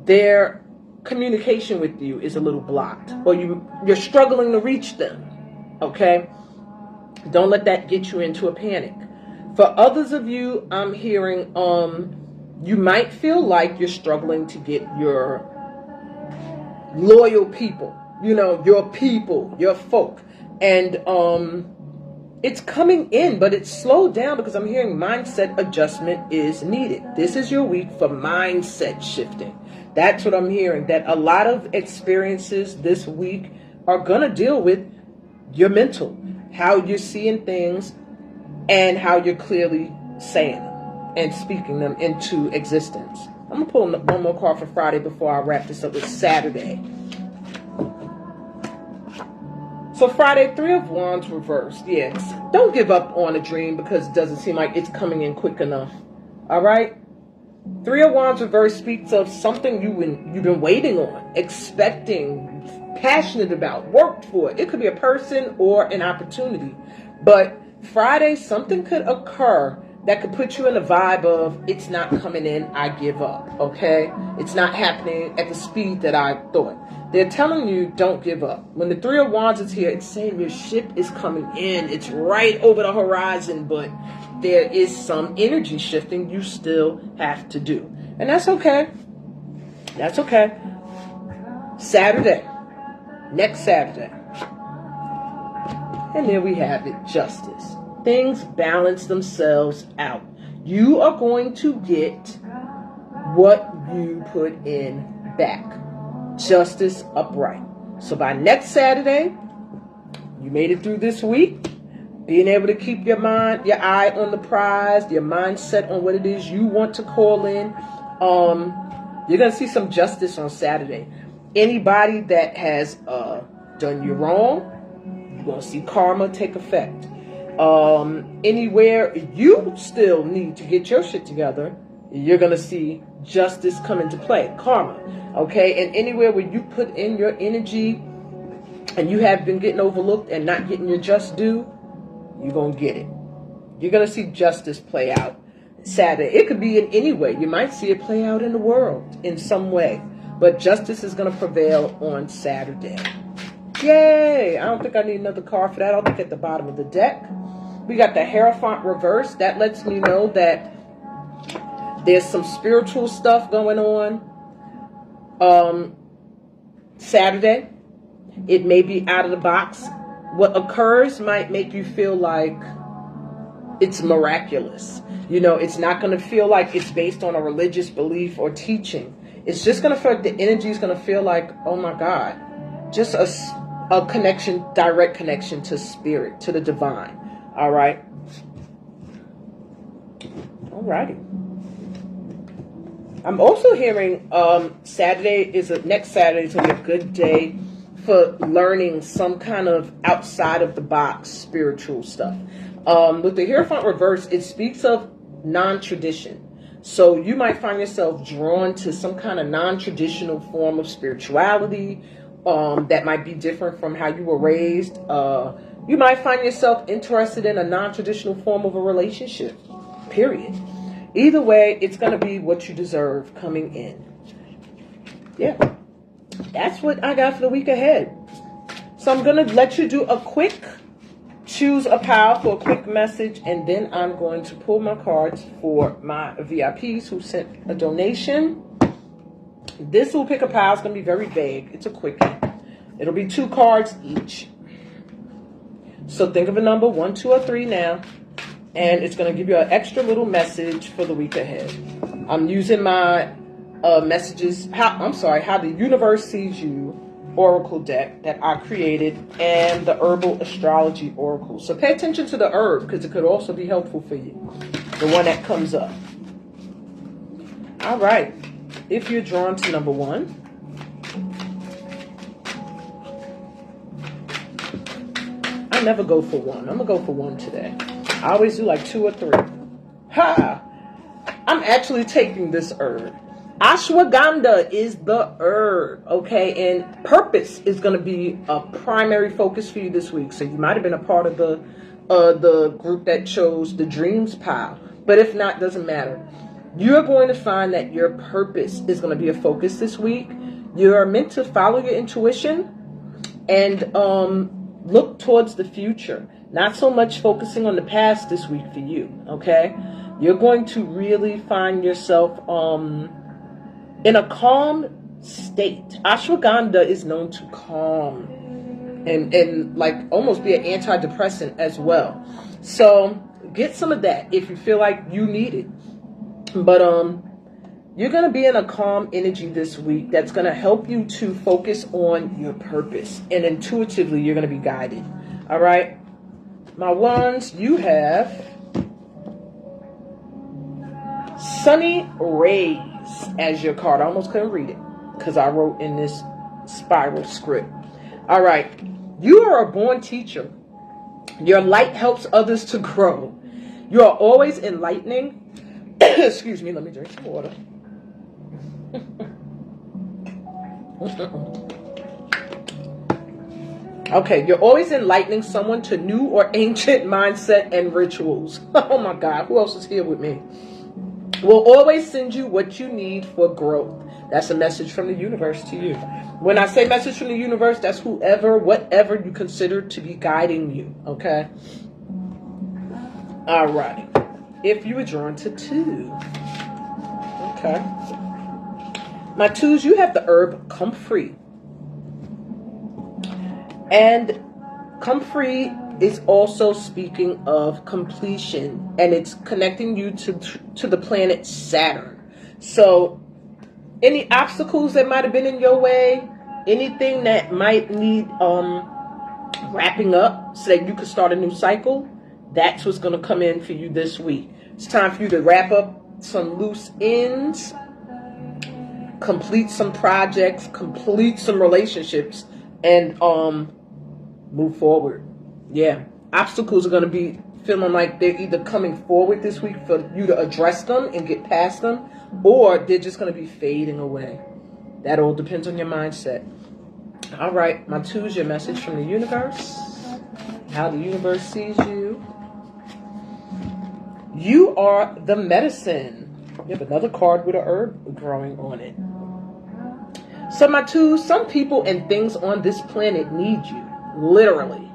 their communication with you is a little blocked, or you're struggling to reach them. Okay? Don't let that get you into a panic. For others of you, I'm hearing you might feel like you're struggling to get your loyal people, your people, your folk. And it's coming in, but it's slowed down because I'm hearing mindset adjustment is needed. This is your week for mindset shifting. That's what I'm hearing, that a lot of experiences this week are going to deal with your mental, how you're seeing things and how you're clearly saying them and speaking them into existence. I'm going to pull one more card for Friday before I wrap this up with Saturday. So Friday, 3 of Wands reversed. Yes, don't give up on a dream because it doesn't seem like it's coming in quick enough. All right? 3 of Wands reversed speaks of something you've been waiting on, expecting, passionate about, worked for. It could be a person or an opportunity. But Friday, something could occur that could put you in a vibe of, it's not coming in, I give up, okay? It's not happening at the speed that I thought. They're telling you, don't give up. When the 3 of Wands is here, it's saying your ship is coming in. It's right over the horizon, but there is some energy shifting you still have to do. And that's okay. That's okay. Saturday. Next Saturday. And there we have it, justice. Things balance themselves out. You are going to get what you put in back. Justice upright. So by next Saturday, you made it through this week, being able to keep your eye on the prize, your mindset on what it is you want to call in. You're going to see some justice on Saturday. Anybody that has done you wrong, you're going to see karma take effect. Anywhere you still need to get your shit together, you're going to see justice come into play, karma. Okay, and anywhere where you put in your energy and you have been getting overlooked and not getting your just due, you're going to get it. You're going to see justice play out Saturday. It could be in any way. You might see it play out in the world in some way. But justice is going to prevail on Saturday. Yay! I don't think I need another card for that. I'll look at the bottom of the deck. We got the Hierophant reverse. That lets me know that there's some spiritual stuff going on. Saturday, it may be out of the box. What occurs might make you feel like it's miraculous. It's not going to feel like it's based on a religious belief or teaching. It's just going to feel like the energy is going to feel like, oh my God, just a connection, direct connection to spirit, to the divine. All right. All righty. I'm also hearing next Saturday is going to be a good day for learning some kind of outside of the box spiritual stuff. With the Hierophant reverse, it speaks of non-tradition. So you might find yourself drawn to some kind of non-traditional form of spirituality that might be different from how you were raised. You might find yourself interested in a non-traditional form of a relationship, period. Either way, it's going to be what you deserve coming in. Yeah, that's what I got for the week ahead. So I'm going to let you do a quick choose a pile for a quick message, and then I'm going to pull my cards for my VIPs who sent a donation. This will pick a pile. It's going to be very vague. It's a quickie. It'll be 2 cards each. So think of a number 1, 2, or 3 now. And it's going to give you an extra little message for the week ahead. I'm using my messages, how the universe sees you oracle deck that I created and the herbal astrology oracle. So pay attention to the herb because it could also be helpful for you. The one that comes up. All right. If you're drawn to number 1. I never go for 1. I'm going to go for 1 today. I always do like 2 or 3. Ha! I'm actually taking this herb. Ashwagandha is the herb, okay? And purpose is going to be a primary focus for you this week. So you might have been a part of the group that chose the dreams pile. But if not, doesn't matter. You're going to find that your purpose is going to be a focus this week. You're meant to follow your intuition and look towards the future. Not so much focusing on the past this week for you, okay? You're going to really find yourself in a calm state. Ashwagandha is known to calm and like almost be an antidepressant as well. So get some of that if you feel like you need it. But you're going to be in a calm energy this week that's going to help you to focus on your purpose. And intuitively, you're going to be guided. All right? My ones, you have Sunny Rays as your card. I almost couldn't read it because I wrote in this spiral script. All right. You are a born teacher. Your light helps others to grow. You are always enlightening. Excuse me, let me drink some water. Okay, you're always enlightening someone to new or ancient mindset and rituals. Oh my God, who else is here with me? Will always send you what you need for growth. That's a message from the universe to you. When I say message from the universe, that's whoever, whatever you consider to be guiding you, okay? All right. If you were drawn to 2. Okay. My 2s, you have the herb comfrey. And comfrey is also speaking of completion, and it's connecting you to the planet Saturn. So any obstacles that might have been in your way, anything that might need wrapping up so that you could start a new cycle, that's what's going to come in for you this week. It's time for you to wrap up some loose ends, complete some projects, complete some relationships, and move forward. Yeah. Obstacles are going to be feeling like they're either coming forward this week for you to address them and get past them, or they're just going to be fading away. That all depends on your mindset. All right. My 2's your message from the universe. How the universe sees you. You are the medicine. You have another card with a herb growing on it. So my 2, some people and things on this planet need you. Literally.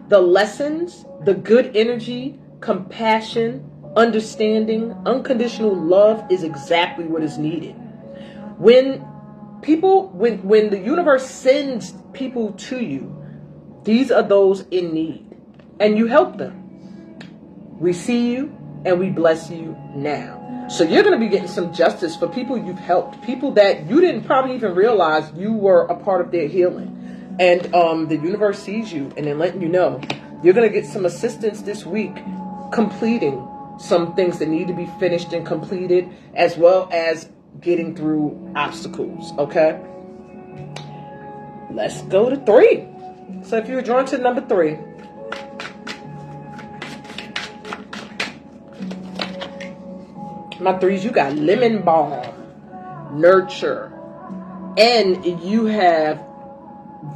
The lessons, the good energy, compassion, understanding, unconditional love is exactly what is needed. When the universe sends people to you, these are those in need. And you help them. We see you and we bless you now. So you're going to be getting some justice for people you've helped. People that you didn't probably even realize you were a part of their healing. And the universe sees you and then letting you know. You're going to get some assistance this week completing some things that need to be finished and completed, as well as getting through obstacles, okay? Let's go to 3. So if you're drawn to number 3, my 3s, you got lemon balm, nurture, and you have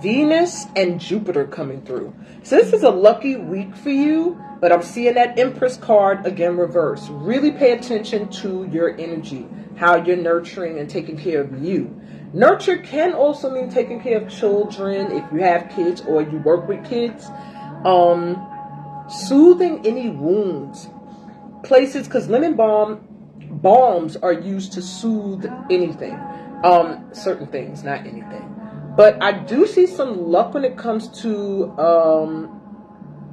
Venus and Jupiter coming through. So this is a lucky week for you, but I'm seeing that Empress card again reverse. Really pay attention to your energy, how you're nurturing and taking care of you. Nurture can also mean taking care of children if you have kids or you work with kids. Soothing any wounds. Places, because lemon balms are used to soothe anything. Certain things, not anything. But I do see some luck when it comes to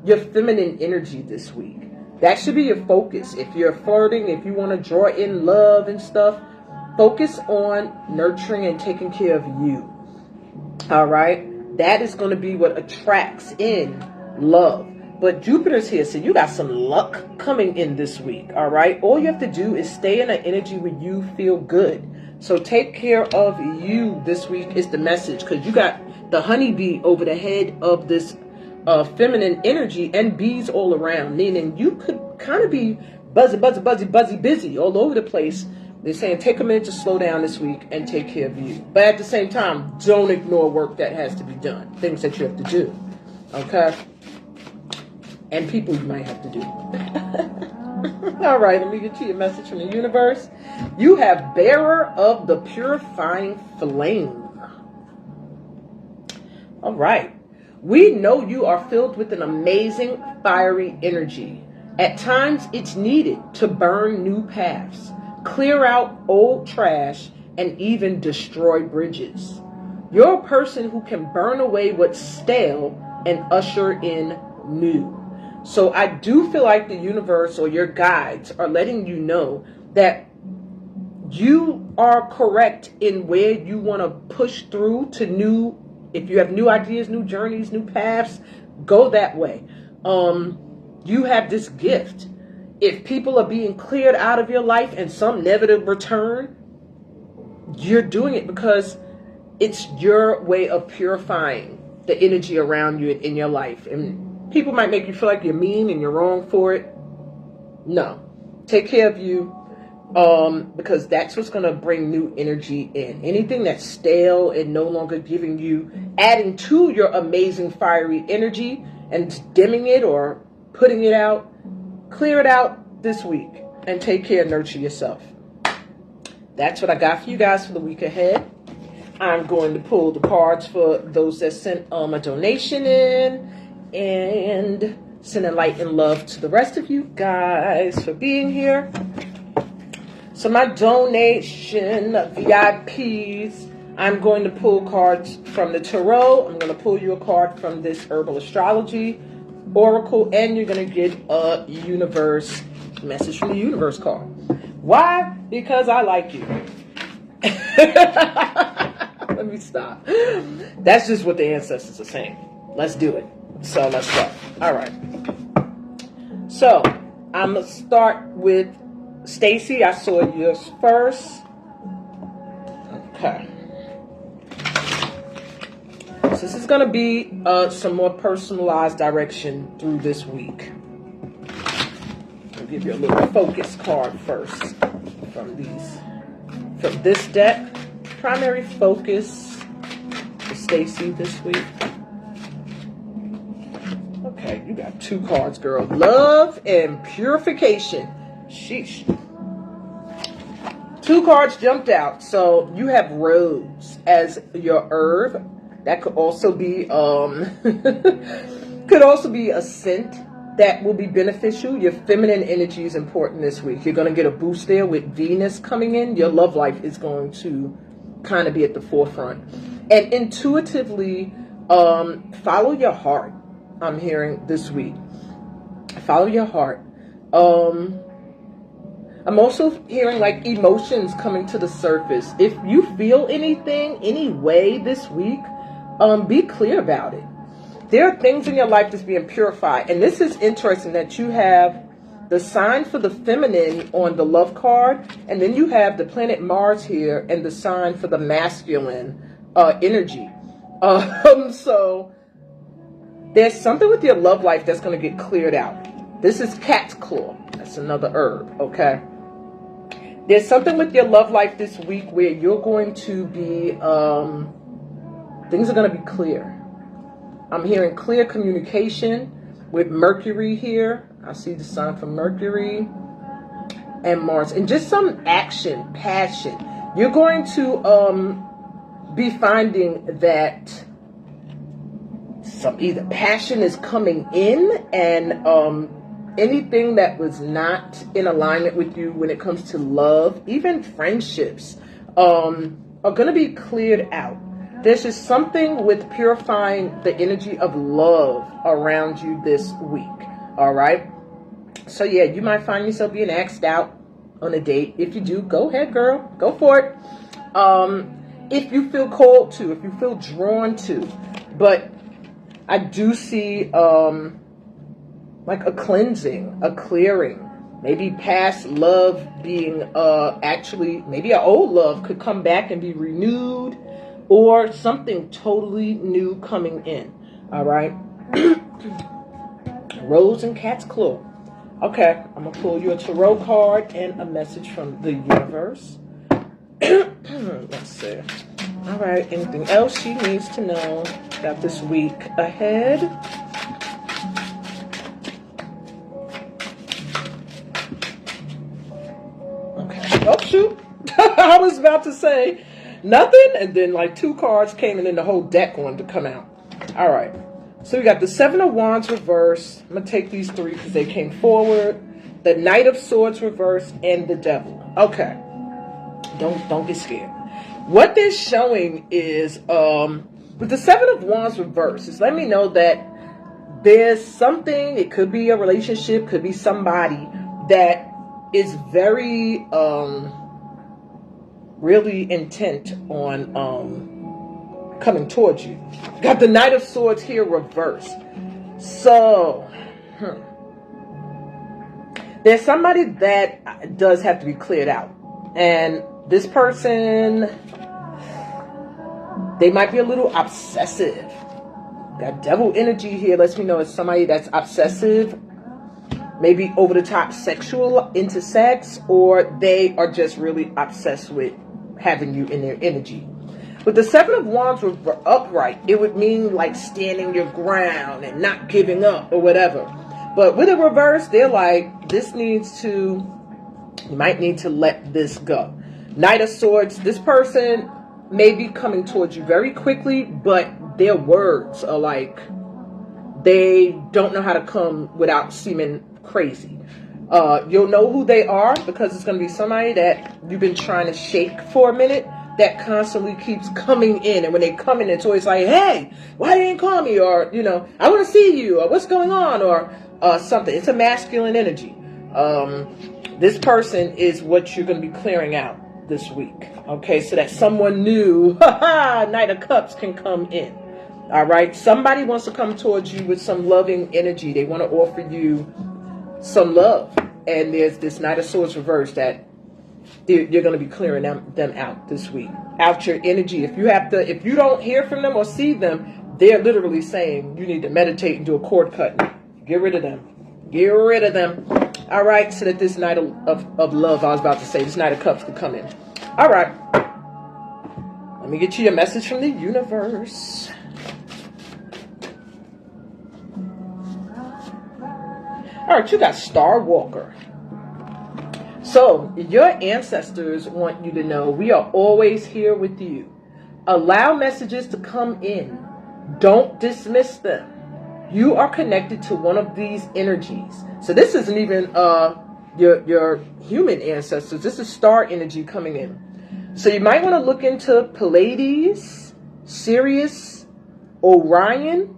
your feminine energy this week. That should be your focus. If you're flirting, if you want to draw in love and stuff, focus on nurturing and taking care of you. All right? That is going to be what attracts in love. But Jupiter's here, so you got some luck coming in this week. All right? All you have to do is stay in an energy where you feel good. So take care of you this week is the message, because you got the honeybee over the head of this feminine energy and bees all around, meaning you could kind of be busy all over the place. They're saying take a minute to slow down this week and take care of you. But at the same time, don't ignore work that has to be done, things that you have to do. Okay? And people you might have to do. All right, let me get you a message from the universe. You have bearer of the purifying flame. All right. We know you are filled with an amazing fiery energy. At times, it's needed to burn new paths, clear out old trash, and even destroy bridges. You're a person who can burn away what's stale and usher in new. So I do feel like the universe or your guides are letting you know that you are correct in where you want to push through to new. If you have new ideas, new journeys, new paths, go that way. You have this gift. If people are being cleared out of your life and some never to return, you're doing it because it's your way of purifying the energy around you in your life. And people might make you feel like you're mean and you're wrong for it. No. Take care of you, because that's what's going to bring new energy in. Anything that's stale and no longer giving you, adding to your amazing fiery energy and dimming it or putting it out, clear it out this week and take care and nurture yourself. That's what I got for you guys for the week ahead. I'm going to pull the cards for those that sent a donation in, and sending light and love to the rest of you guys for being here. So my donation VIPs, I'm going to pull cards from the Tarot. I'm going to pull you a card from this Herbal Astrology Oracle, and you're going to get a universe message from the universe card. Why? Because I like you. Let me stop. That's just what the ancestors are saying. Let's do it. So let's go. All right. So I'm going to start with Stacy. I saw yours first. Okay. So this is going to be some more personalized direction through this week. I'll give you a little focus card first from this deck. Primary focus for Stacy this week. Okay, you got two cards, girl. Love and purification. Sheesh. Two cards jumped out. So you have rose as your herb. That could also be could also be a scent that will be beneficial. Your feminine energy is important this week. You're going to get a boost there with Venus coming in. Your love life is going to kind of be at the forefront. And intuitively follow your heart. I'm hearing this week. Follow your heart. I'm also hearing like emotions coming to the surface. If you feel anything, any way this week, be clear about it. There are things in your life that's being purified. And this is interesting that you have the sign for the feminine on the love card. And then you have the planet Mars here and the sign for the masculine energy. So there's something with your love life that's going to get cleared out. This is cat's claw. That's another herb, okay? There's something with your love life this week where you're going to be, things are going to be clear. I'm hearing clear communication with Mercury here. I see the sign for Mercury and Mars. And just some action, passion. You're going to be finding that some either passion is coming in, and anything that was not in alignment with you when it comes to love, even friendships, are going to be cleared out. There's just something with purifying the energy of love around you this week. All right. So yeah, you might find yourself being asked out on a date. If you do, go ahead, girl. Go for it. If you feel called to, if you feel drawn to. But I do see like a cleansing, a clearing. Maybe past love being actually, maybe an old love could come back and be renewed, or something totally new coming in. All right. Rose and cat's claw. Okay, I'm going to pull you a tarot card and a message from the universe. Let's see. All right, anything else she needs to know about this week ahead? Okay. Oh, shoot. I was about to say nothing, and then like 2 cards came, and then the whole deck wanted to come out. All right. So we got the 7 of Wands reverse. I'm going to take these 3 because they came forward. The Knight of Swords reverse and the Devil. Okay. Don't get scared. What they're showing is with the 7 of Wands reverse, is letting me know that there's something, it could be a relationship, could be somebody that is very really intent on coming towards you. Got the Knight of Swords here reversed. So there's somebody that does have to be cleared out, and this person, they might be a little obsessive. Got devil energy here, lets me know it's somebody that's obsessive, maybe over the top sexual, into sex, or they are just really obsessed with having you in their energy. With the 7 of Wands upright, it would mean like standing your ground and not giving up or whatever. But with a reverse, they're like, this needs to, you might need to let this go. Knight of Swords, this person may be coming towards you very quickly, but their words are like, they don't know how to come without seeming crazy. You'll know who they are because it's going to be somebody that you've been trying to shake for a minute, that constantly keeps coming in. And when they come in, it's always like, hey, why you didn't call me? Or, you know, I want to see you, or what's going on, or something. It's a masculine energy. This person is what you're going to be clearing out this week. Okay, so that someone new, Knight of Cups, can come in. All right, somebody wants to come towards you with some loving energy. They want to offer you some love. And there's this Knight of Swords reverse that you're going to be clearing them out this week. Out your energy. If you don't hear from them or see them, they're literally saying you need to meditate and do a cord cut. Get rid of them. Get rid of them. All right, so that this Knight of Love, I was about to say, this Knight of Cups could come in. All right. Let me get you a message from the universe. All right, you got Star Walker. So, your ancestors want you to know we are always here with you. Allow messages to come in. Don't dismiss them. You are connected to one of these energies. So this isn't even your human ancestors. This is star energy coming in. So you might want to look into Pleiades, Sirius, Orion,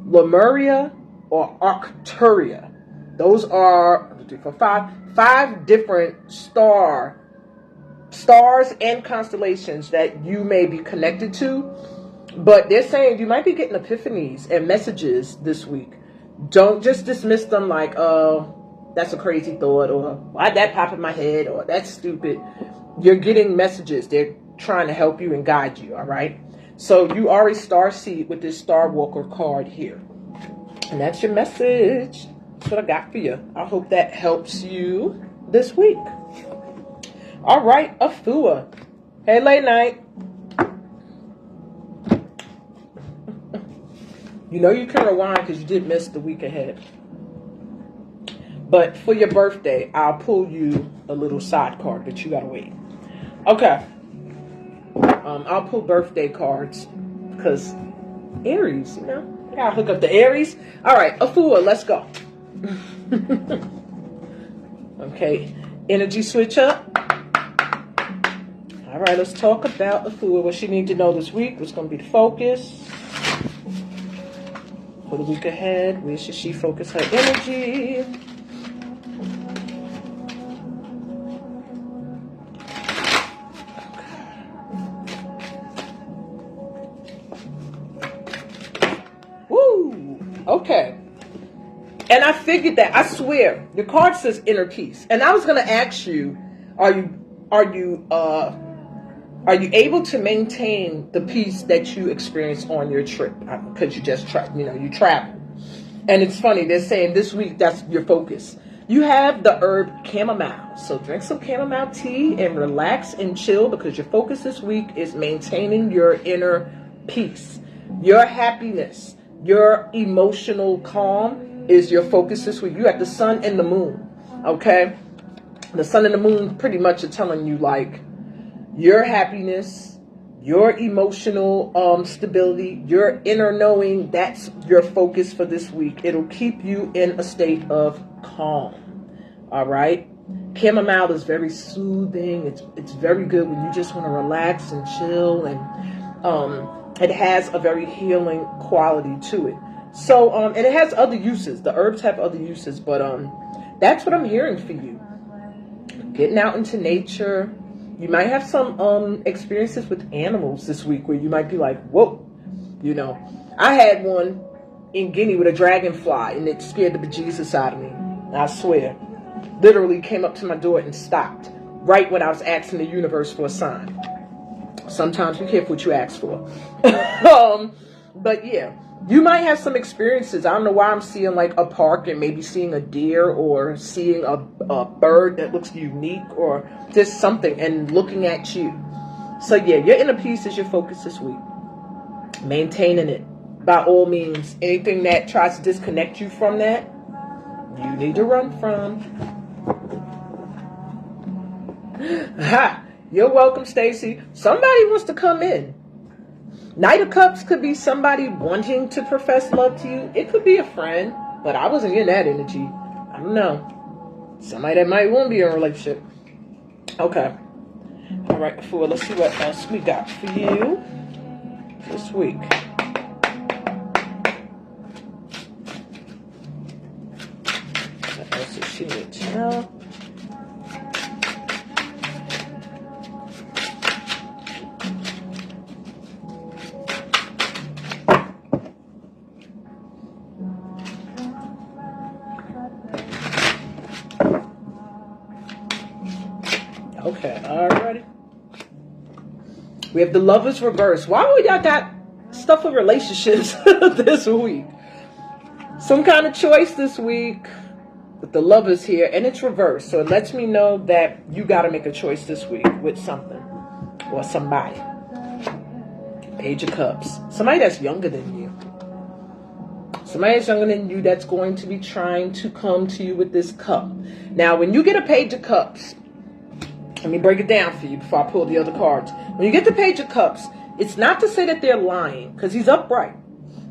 Lemuria, or Arcturia. Those are 1, 2, 3, 4, 5 different stars and constellations that you may be connected to. But they're saying you might be getting epiphanies and messages this week. Don't just dismiss them like, oh, that's a crazy thought, or why'd that pop in my head, or that's stupid. You're getting messages. They're trying to help you and guide you, all right? So you are a star seed with this Star Walker card here. And that's your message. That's what I got for you. I hope that helps you this week. All right, Afua. Hey, late night. You know you can rewind because you did miss the week ahead. But for your birthday, I'll pull you a little side card, but you gotta wait. Okay. I'll pull birthday cards because Aries, you know, I gotta hook up the Aries. All right, Afua, let's go. Okay, energy switch up. All right, let's talk about the food. What she needs to know this week. What's going to be the focus for the week ahead? Where should she focus her energy? Woo! Okay. And I figured that, I swear, your card says inner peace. And I was going to ask you, are you able to maintain the peace that you experience on your trip? Because you just you travel. And it's funny, they're saying this week that's your focus. You have the herb chamomile. So drink some chamomile tea and relax and chill, because your focus this week is maintaining your inner peace. Your happiness, your emotional calm is your focus this week. You have the sun and the moon, okay? The sun and the moon pretty much are telling you, like, your happiness, your emotional stability, your inner knowing, that's your focus for this week. It'll keep you in a state of calm, all right? Chamomile is very soothing. It's very good when you just want to relax and chill, and it has a very healing quality to it. So, and it has other uses. The herbs have other uses, but that's what I'm hearing for you. Getting out into nature. You might have some experiences with animals this week where you might be like, whoa. I had one in Guinea with a dragonfly, and it scared the bejesus out of me. I swear. Literally came up to my door and stopped right when I was asking the universe for a sign. Sometimes be careful what you ask for. But yeah. You might have some experiences. I don't know why I'm seeing like a park and maybe seeing a deer or seeing a bird that looks unique or just something and looking at you. So yeah, your inner peace is your focus this week. Maintaining it by all means. Anything that tries to disconnect you from that, you need to run from. Ha! You're welcome, Stacy. Somebody wants to come in. Knight of Cups could be somebody wanting to profess love to you. It could be a friend, but I wasn't in that energy. I don't know. Somebody that might want to be in a relationship. Okay. All right, Fool, let's see what else we got for you this week. What else does she need to know? Okay, alrighty. We have the Lovers reverse. Why would y'all got stuff with relationships this week? Some kind of choice this week with the Lovers here, and it's reversed. So it lets me know that you got to make a choice this week with something or somebody. Page of Cups. Somebody that's younger than you. Somebody that's younger than you that's going to be trying to come to you with this cup. Now, when you get a Page of Cups, let me break it down for you before I pull the other cards. When you get the Page of Cups, it's not to say that they're lying, because he's upright.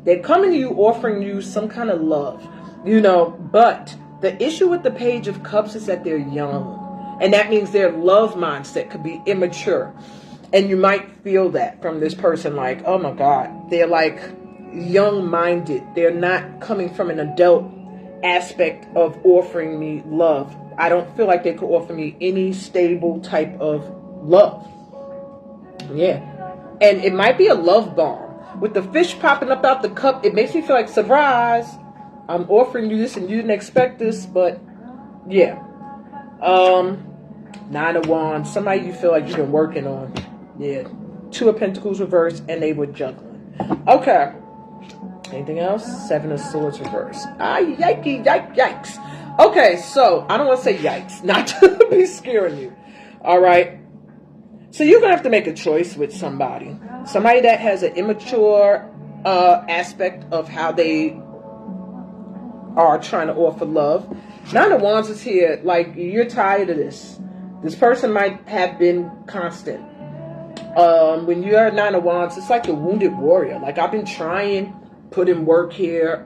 They're coming to you, offering you some kind of love, but the issue with the Page of Cups is that they're young. And that means their love mindset could be immature. And you might feel that from this person, like, oh my God, they're like young-minded. They're not coming from an adult aspect of offering me love. I don't feel like they could offer me any stable type of love. Yeah. And it might be a love bomb. With the fish popping up out the cup, it makes me feel like, surprise, I'm offering you this and you didn't expect this, but yeah. Nine of Wands, somebody you feel like you've been working on. Yeah. Two of Pentacles reversed, and they were juggling. Okay. Anything else? Seven of Swords reversed. Yikes. Okay, so I don't want to say yikes, not to be scaring you. All right. So you're going to have to make a choice with somebody. Somebody that has an immature aspect of how they are trying to offer love. Nine of Wands is here. Like, you're tired of this. This person might have been constant. When you're Nine of Wands, it's like the wounded warrior. Like, I've been trying, putting work here,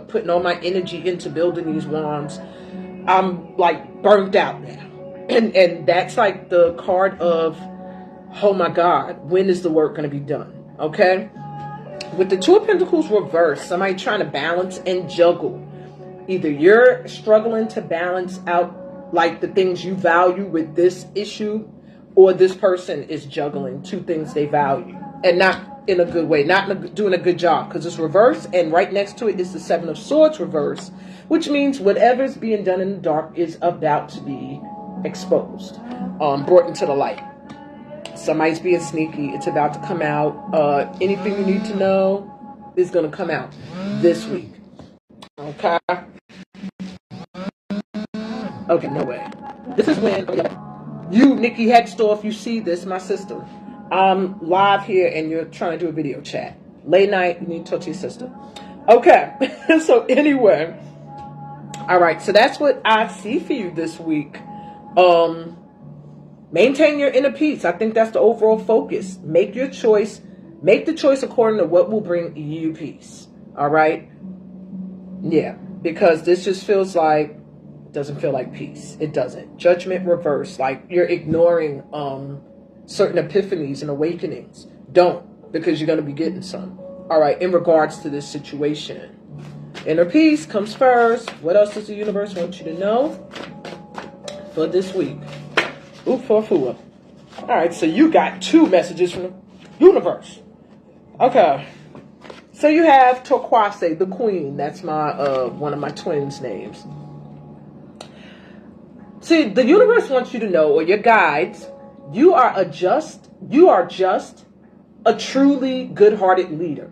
putting all my energy into building these wands. I'm like burnt out now. And that's like the card of oh my God, when is the work going to be done? Okay. With the Two of Pentacles reversed, somebody trying to balance and juggle. Either you're struggling to balance out like the things you value with this issue, or this person is juggling two things they value, and not in a good way, not doing a good job, because it's reversed, and right next to it is the Seven of Swords reversed, which means whatever's being done in the dark is about to be exposed, brought into the light. Somebody's being sneaky. It's about to come out. Anything you need to know is going to come out this week. Okay. Okay, no way. This is when you, Nikki Hexdorf, you see this, my sister. I'm live here and you're trying to do a video chat. Late night, you need to talk to your sister. Okay. So anyway. All right. So that's what I see for you this week. Maintain your inner peace. I think that's the overall focus. Make your choice. Make the choice according to what will bring you peace. All right. Yeah. Because this just feels like, doesn't feel like peace. It doesn't. Judgment reverse. Like you're ignoring certain epiphanies and awakenings. Don't, because you're going to be getting some. All right. In regards to this situation, inner peace comes first. What else does the universe want you to know for this week? Ooh, for Fua. All right. So you got two messages from the universe. Okay. So you have Turquoise, the queen. That's my one of my twins' names. See, the universe wants you to know, or your guides, you are just a truly good-hearted leader.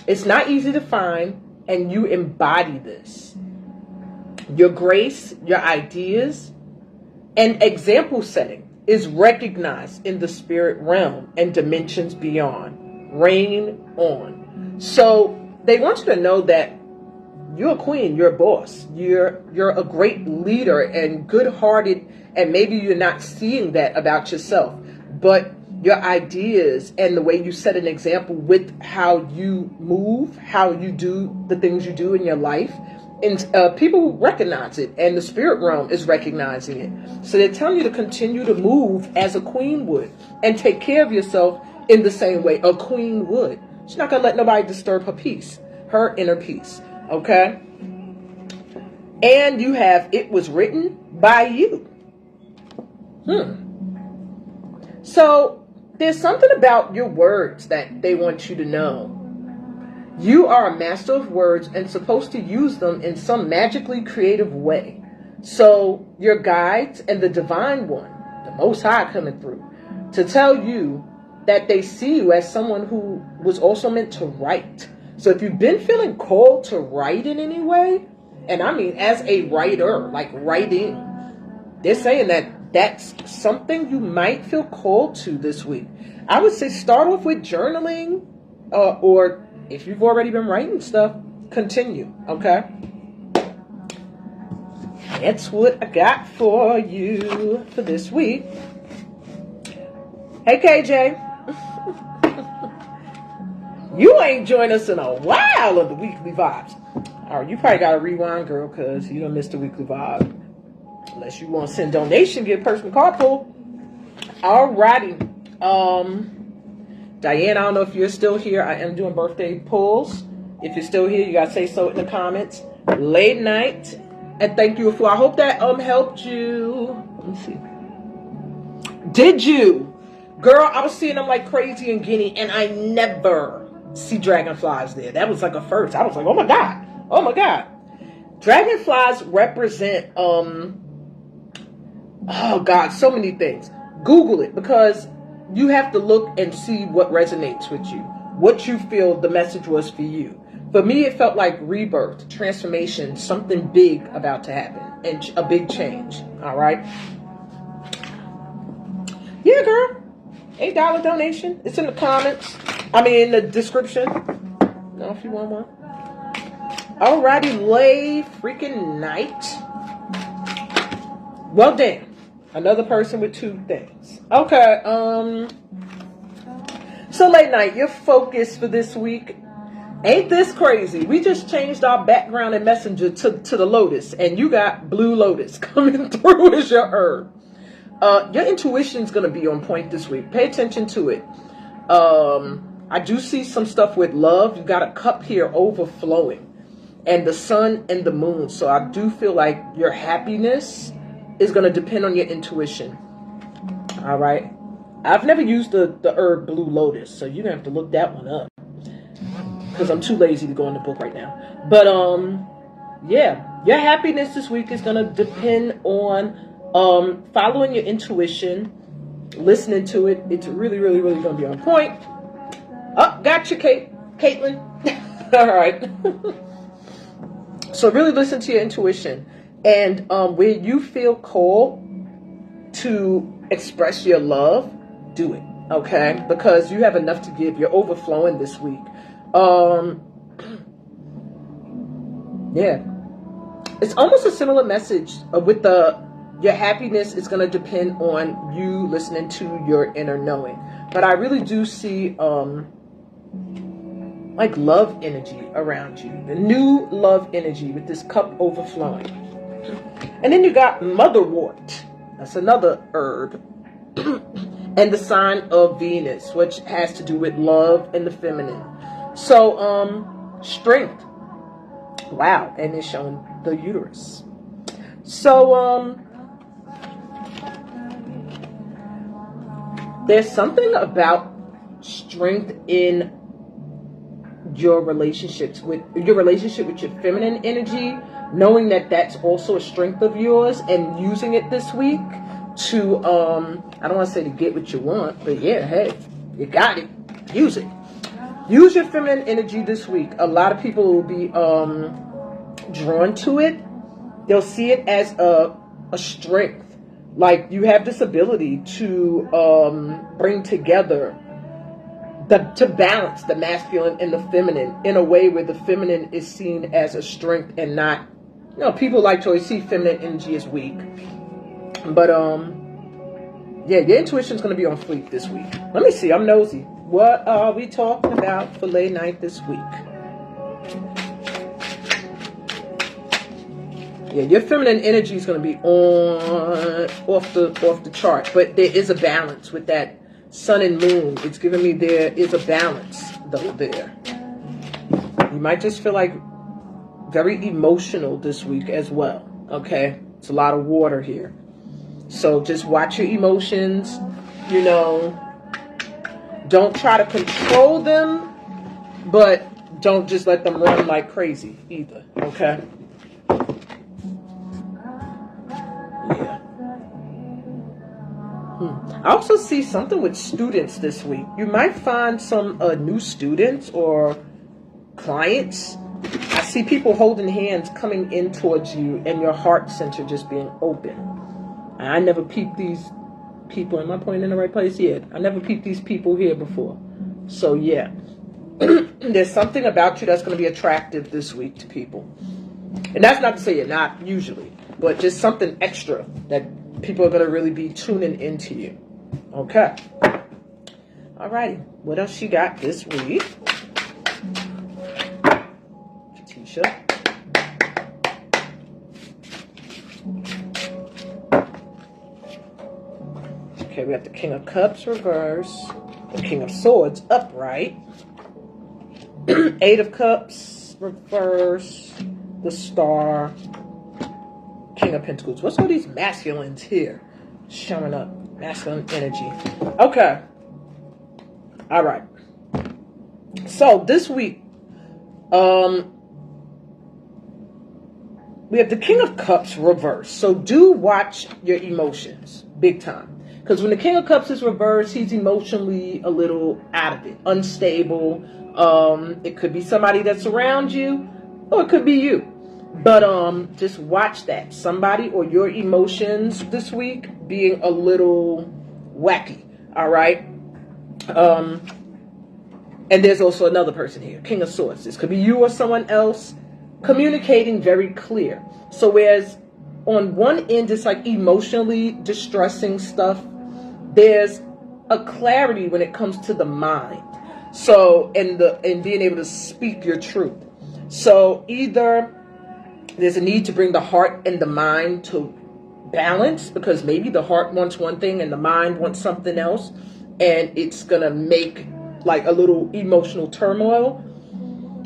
It's not easy to find, and you embody this. Your grace, your ideas, and example setting is recognized in the spirit realm and dimensions beyond. Reign on. So they want you to know that you're a queen, you're a boss, you're a great leader and good-hearted, and maybe you're not seeing that about yourself, but your ideas and the way you set an example with how you move, how you do the things you do in your life, and people recognize it, and the spirit realm is recognizing it. So they're telling you to continue to move as a queen would and take care of yourself in the same way a queen would. She's not going to let nobody disturb her peace, her inner peace. Okay. And you have, it was written by you. So there's something about your words that they want you to know. You are a master of words and supposed to use them in some magically creative way. So your guides and the divine one, the Most High, coming through to tell you that they see you as someone who was also meant to write. So if you've been feeling called to write in any way, and I mean as a writer, like writing, they're saying that that's something you might feel called to this week. I would say start off with journaling, or if you've already been writing stuff, continue, okay? That's what I got for you for this week. Hey, KJ. You ain't joined us in a while of the weekly vibes. All right, you probably got to rewind, girl, because you done missed the weekly vibe. Unless you want to send donation, get a person carpool. All righty. Diane, I don't know if you're still here. I am doing birthday pulls. If you're still here, you got to say so in the comments. Late night. And thank you for, I hope that helped you. Let me see. Did you? Girl, I was seeing them like crazy in Guinea, and I never see dragonflies there. That was like a first. I was like, oh my God. Oh my God. Dragonflies represent, oh God, so many things. Google it, because you have to look and see what resonates with you, what you feel the message was for you. For me, it felt like rebirth, transformation, something big about to happen, and a big change. All right. Yeah, girl. $8 donation. It's in the comments. I mean, in the description. Know if you want one. Alrighty, lay freaking night. Well, damn. Another person with two things. Okay. So late night, your focus for this week. Ain't this crazy? We just changed our background and messenger to the lotus, and you got blue lotus coming through as your herb. Your intuition is going to be on point this week. Pay attention to it. I do see some stuff with love. You got a cup here overflowing, and the sun and the moon. So I do feel like your happiness is going to depend on your intuition. All right. I've never used the herb blue lotus, so you're going to have to look that one up, because I'm too lazy to go in the book right now. But yeah, your happiness this week is going to depend on following your intuition, listening to it. It's really, really, really going to be on point. Oh, gotcha, Caitlin. All right. So really listen to your intuition, and where you feel called to express your love, do it. Okay, because you have enough to give. You're overflowing this week. Yeah, it's almost a similar message with your happiness is going to depend on you listening to your inner knowing. But I really do see like love energy around you, the new love energy with this cup overflowing. And then you got motherwort. That's another herb. And the sign of Venus, which has to do with love and the feminine. So strength. Wow. And it's showing the uterus. So there's something about strength in your relationships with your feminine energy, knowing that that's also a strength of yours, and using it this week to I don't want to say to get what you want, but yeah, hey, you got it. Use it. Use your feminine energy this week. A lot of people will be drawn to it. They'll see it as a strength. Like you have this ability to bring together, to balance the masculine and the feminine in a way where the feminine is seen as a strength and not, people like to always see feminine energy as weak. But yeah, your intuition is going to be on fleek this week. Let me see. I'm nosy. What are we talking about for late night this week? Yeah, your feminine energy is going to be off the chart, but there is a balance with that sun and moon. It's giving me there is a balance though there. You might just feel like very emotional this week as well. Okay, it's a lot of water here, so just watch your emotions. Don't try to control them, but don't just let them run like crazy either. Okay. I also see something with students this week. You might find some new students or clients. I see people holding hands coming in towards you, and your heart center just being open. I never peeped these people. Am I pointing in the right place? Yeah, I never peeped these people here before. So yeah, there's something about you that's going to be attractive this week to people. And that's not to say you're not usually, but just something extra that people are going to really be tuning into you. Okay. All righty. What else you got this week? Tisha. Okay, we got the King of Cups reverse, the King of Swords upright, Eight of Cups reverse, the Star, King of Pentacles. What's all these masculines here showing up? Masculine energy. Okay. All right. So this week, we have the King of Cups reverse. So do watch your emotions big time. Because when the King of Cups is reversed, he's emotionally a little out of it, unstable. It could be somebody that's around you, or it could be you. But just watch that. Somebody or your emotions this week being a little wacky. All right. And there's also another person here, King of Swords. This could be you or someone else communicating very clear. So whereas on one end it's like emotionally distressing stuff, there's a clarity when it comes to the mind. So and being able to speak your truth. So either there's a need to bring the heart and the mind to balance, because maybe the heart wants one thing and the mind wants something else, and it's gonna make like a little emotional turmoil.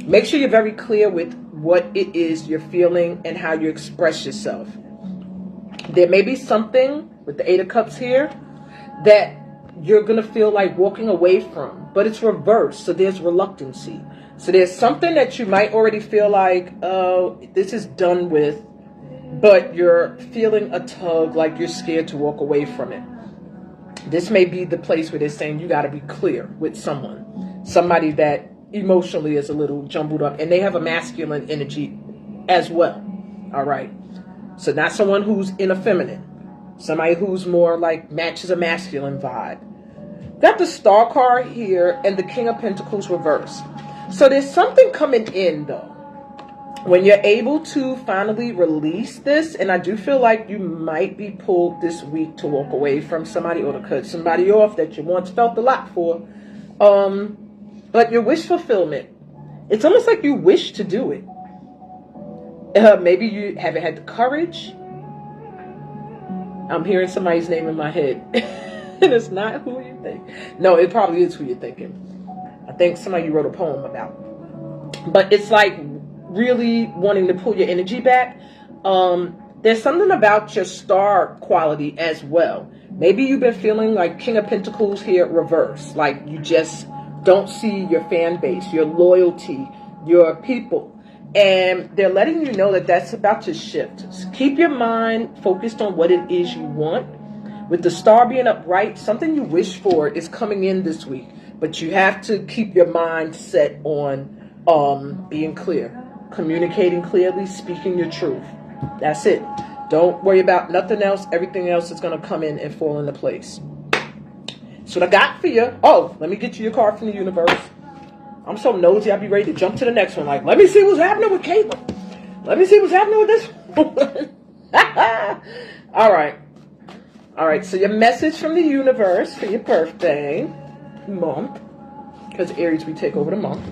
Make sure you're very clear with what it is you're feeling and how you express yourself. There may be something with the Eight of Cups here that you're going to feel like walking away from, but it's reversed. So there's reluctancy. So there's something that you might already feel like, oh, this is done with, but you're feeling a tug, like you're scared to walk away from it. This may be the place where they're saying you got to be clear with somebody that emotionally is a little jumbled up, and they have a masculine energy as well. All right. So not someone who's in a feminine, somebody who's more like matches a masculine vibe. Got the Star card here and the King of Pentacles reversed. So there's something coming in though. When you're able to finally release this, and I do feel like you might be pulled this week to walk away from somebody or to cut somebody off that you once felt a lot for. But your wish fulfillment, it's almost like you wish to do it. Maybe you haven't had the courage. I'm hearing somebody's name in my head. And it's not who you think. No, it probably is who you're thinking. I think somebody you wrote a poem about. But it's like really wanting to pull your energy back. There's something about your star quality as well. Maybe you've been feeling like King of Pentacles here reverse. Like you just don't see your fan base, your loyalty, your people. And they're letting you know that that's about to shift. So keep your mind focused on what it is you want. With the star being upright, something you wish for is coming in this week. But you have to keep your mind set on being clear, communicating clearly, speaking your truth. That's it. Don't worry about nothing else. Everything else is going to come in and fall into place. So what I got for you. Oh, let me get you your card from the universe. I'm so nosy, I'll be ready to jump to the next one. Like, let me see what's happening with Caitlin. Let me see what's happening with this one. All right, so your message from the universe for your birthday month, because Aries, we take over the month.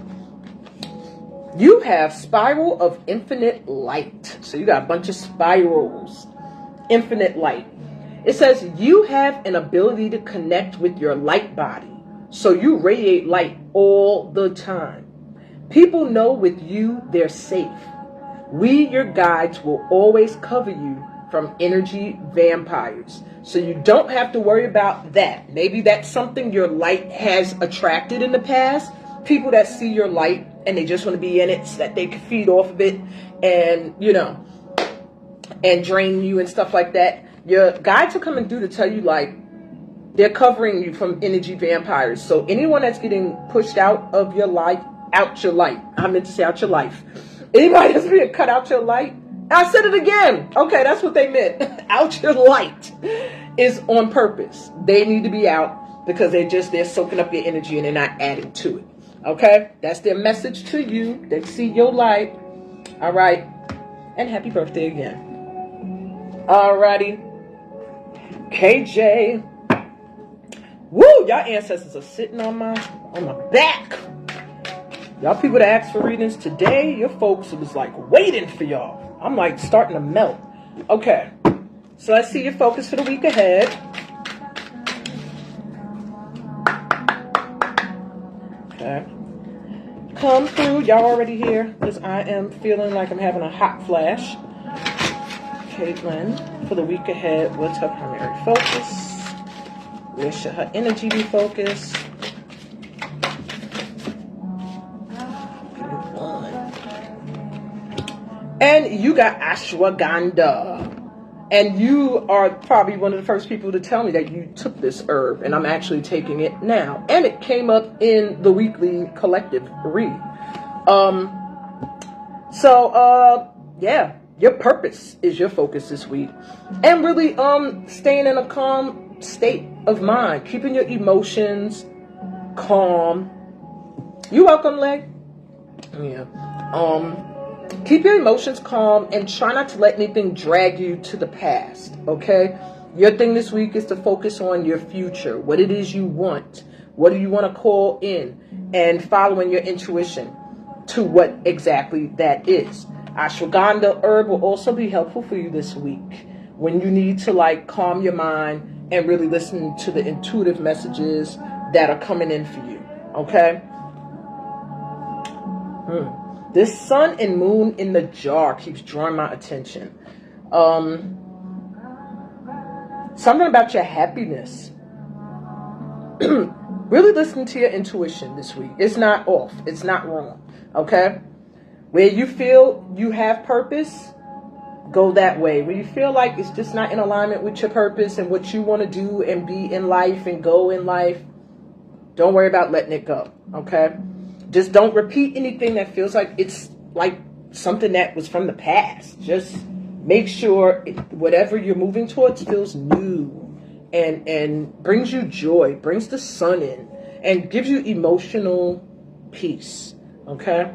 You have spiral of infinite light. So you got a bunch of spirals. Infinite light. It says you have an ability to connect with your light body. So you radiate light all the time. People know with you they're safe. We, your guides, will always cover you from energy vampires. So you don't have to worry about that. Maybe that's something your light has attracted in the past. People that see your light and they just want to be in it so that they can feed off of it and, and drain you and stuff like that. Your guides will come and do to tell you, like, they're covering you from energy vampires. So anyone that's getting pushed out of your life, I meant to say out your life. Anybody that's being cut out your light, I said it again. Okay, that's what they meant. Out your light is on purpose. They need to be out because they're soaking up your energy and they're not adding to it. Okay, that's their message to you. They see your light. All right, and happy birthday again. All righty, KJ. Woo, y'all ancestors are sitting on my back. Y'all people that asked for readings today, your folks was like waiting for y'all. I'm like starting to melt. Okay, so let's see your focus for the week ahead. Okay, come through. Y'all already here because I am feeling like I'm having a hot flash. Caitlin, for the week ahead, what's her primary focus? Where should her energy be focused? And you got ashwagandha. And you are probably one of the first people to tell me that you took this herb. And I'm actually taking it now. And it came up in the weekly collective read. Yeah, your purpose is your focus this week. And really staying in a calm state of mind, keeping your emotions calm. You're welcome, Leg. Yeah. Keep your emotions calm and try not to let anything drag you to the past. Okay. Your thing this week is to focus on your future, what it is you want, what do you want to call in, and following your intuition to what exactly that is. Ashwagandha herb will also be helpful for you this week when you need to like calm your mind and really listen to the intuitive messages that are coming in for you. Okay? This sun and moon in the jar keeps drawing my attention. Something about your happiness. Really listen to your intuition this week. It's not off. It's not wrong. Okay? Where you feel you have purpose, go that way. When you feel like it's just not in alignment with your purpose and what you want to do and be in life and go in life, don't worry about letting it go. Okay? Just don't repeat anything that feels like it's like something that was from the past. Just make sure whatever you're moving towards feels new and brings you joy, brings the sun in, and gives you emotional peace. Okay?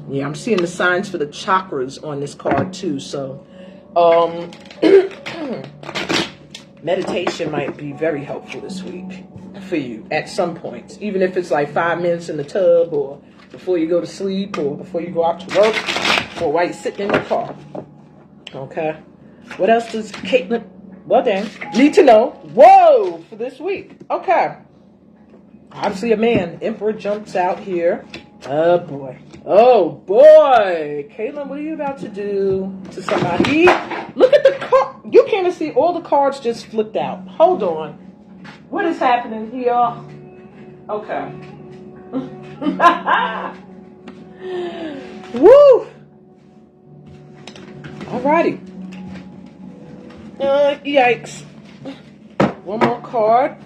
Yeah, I'm seeing the signs for the chakras on this card too. So, meditation might be very helpful this week for you at some points. Even if it's like 5 minutes in the tub, or before you go to sleep, or before you go out to work, or while you're sitting in the car. Okay? What else does Caitlin, well then, need to know? Whoa! For this week. Okay. Obviously a man. Emperor jumps out here. Oh boy. Oh boy. Caitlin, what are you about to do to somebody? Look at the card. You can't even see all the cards just flipped out. Hold on. What is happening here? Okay. Woo! Alrighty. Yikes. One more card.